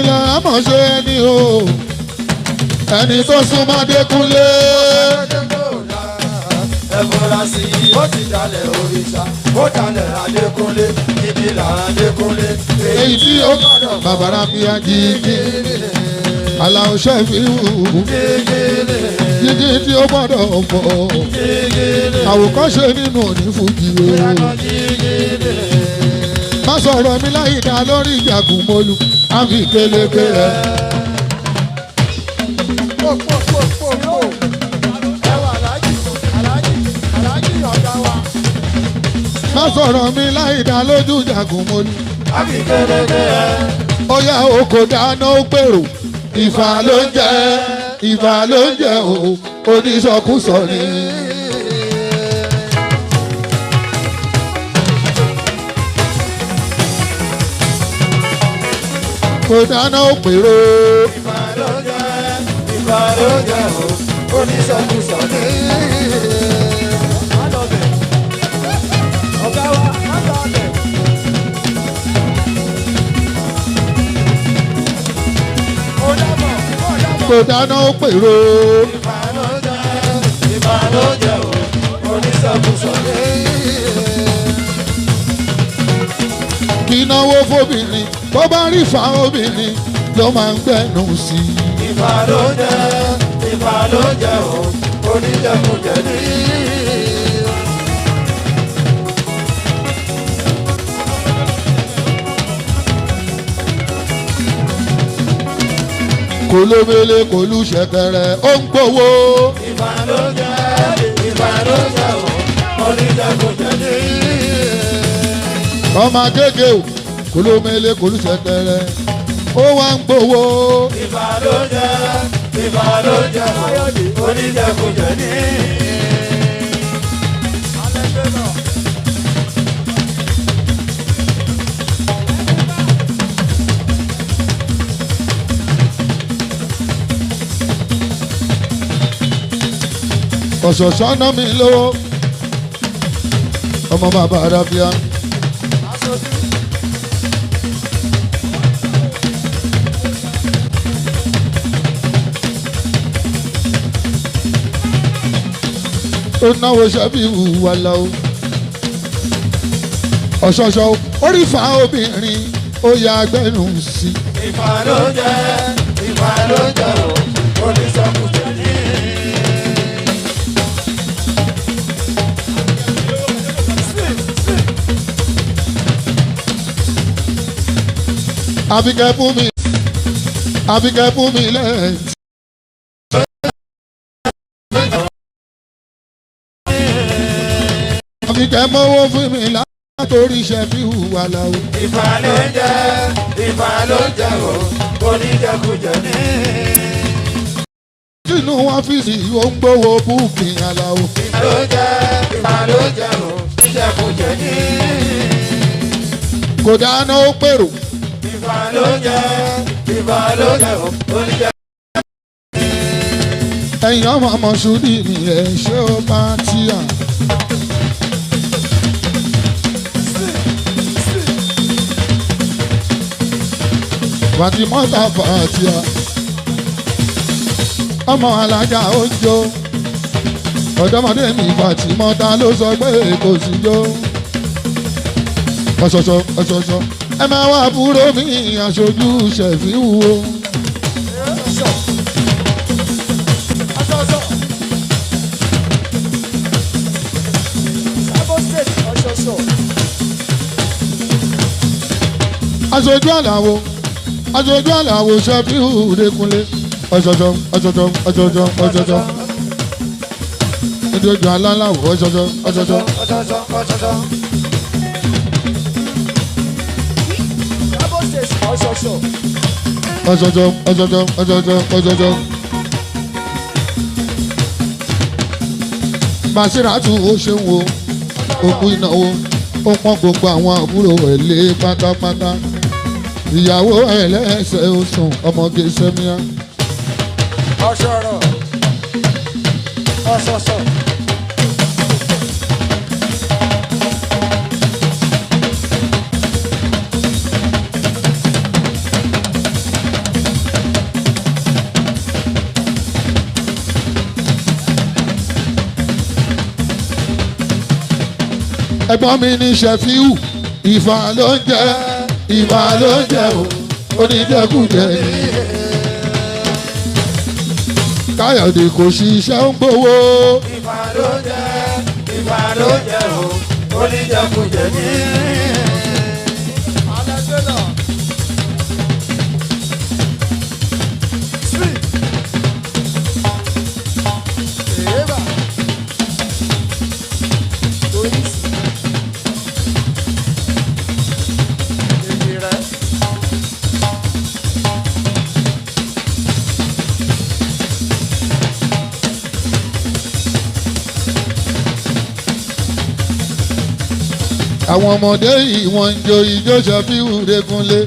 S1: làwọn ṣe ní o ẹni tó súnmọ́ Adékúnlé.
S2: múra sí i ó ti dalẹ̀ òrìṣà ó dalẹ̀ Adékúnlé ibi là Adékúnlé
S1: èyí tí ó bàbára fi ajíjí Alao Shefiu jíjí tí ó gbọ́dọ̀ mọ̀ àwòkọ́ṣe nínú onífújì o. má sọ̀rọ̀ mi láyé dá lórí ìjàgùn mọ́lù àfi kélékélé. má sọ̀rọ̀ mi láyé dá lójú ìjàgùn mọ́lù
S2: àfi kélékélé.
S1: ó yá o kò dáná ó gbèrò ìfà ló ń jẹ ìfà ló ń jẹ o oníṣọkúsọ ni. kò dáná ó gbèrò
S2: ìfà ló jẹ o oníṣọkúsọ ni. ọ̀gá wa má lọ bẹ̀.
S1: kò dáná ó gbèrò
S2: ìfà ló jẹ o oníṣọkúsọ ni.
S1: kí náwó fóbìnrin bó bá rí fa obìnrin ló máa ń gbẹnu sí i.
S2: ìfà ló jẹ o oníjẹkújẹ ní.
S1: kò lómele kò lù ṣẹ̀kẹ̀rẹ̀ ó ń gbowó.
S2: ìfà ló jẹ o oníjẹkújẹ ní.
S1: ọmọ agége o kò lómele kò lù ṣẹ̀kẹ̀rẹ̀ ó wá ń gbowó.
S2: ìfà ló jẹ o oníjẹkújẹ ní.
S1: ọ̀ṣọ̀ṣọ́ ná mi lówó ọmọ bàbá arábíà. ó náwó Shefiu Alao ọ̀ṣọ̀ṣọ́ orí fa obìnrin ó yà gbẹ́nu sí.
S2: ìfà ló jẹ o oníṣọkúsọ ní.
S1: Àbíkẹ́ fún mi lẹ́yìn. Àbíkẹ́ mọ́wọ́ fún mi látòrí Shefiu Alao.
S2: ìfà ló jẹ o oníjẹkújẹ ní.
S1: Sínú ọ́fíìsì ó ń gbowó búùkì Alao.
S2: ìfà ló jẹ o oníjẹkújẹ ní.
S1: Kò dáná ó pèrò.
S2: ìfà ló jẹ o oníjẹkújẹ ní.
S1: Ẹ̀yin ọmọ ọmọ ṣùdí ni ẹ̀ ṣé ó bá tíyà. Fatimota Fatia ọmọ alájà ó ń jó ọ̀dọ́mọdé mi Fatimota ló sọ pé kò sí jó. ọ̀ṣọ̀ṣọ̀ ẹ máa wá àbúrò mi aṣojú Shefiu o. aṣojú Alao Shefiu Adekunle ọ̀ṣọ̀ṣọ̀ ìdójú aláwọ̀ ọ̀ṣọ̀ṣọ̀. Basiratu ó ṣeun o òkú ìnáwó ó pọ́n gbogbo àwọn àbúrò ẹ̀ lé pátápátá ìyàwó ẹlẹ́sẹ̀ oṣùn ọmọge sẹ́míà.
S2: ọ̀ṣọ̀rọ̀ ọ̀ṣọ̀ṣọ̀.
S1: ẹ̀gbọ́n mi ní Shefiu ìfà ló ń jẹ ìfà ló ń jẹ o oníjẹkújẹ ni. Káyọ̀dé kò ṣiṣẹ́ ń gbowó.
S2: ìfà ló jẹ o oníjẹkújẹ ni.
S1: Àwọn ọmọdé yìí wọ́n ń jó ijó Shefiu Adekunle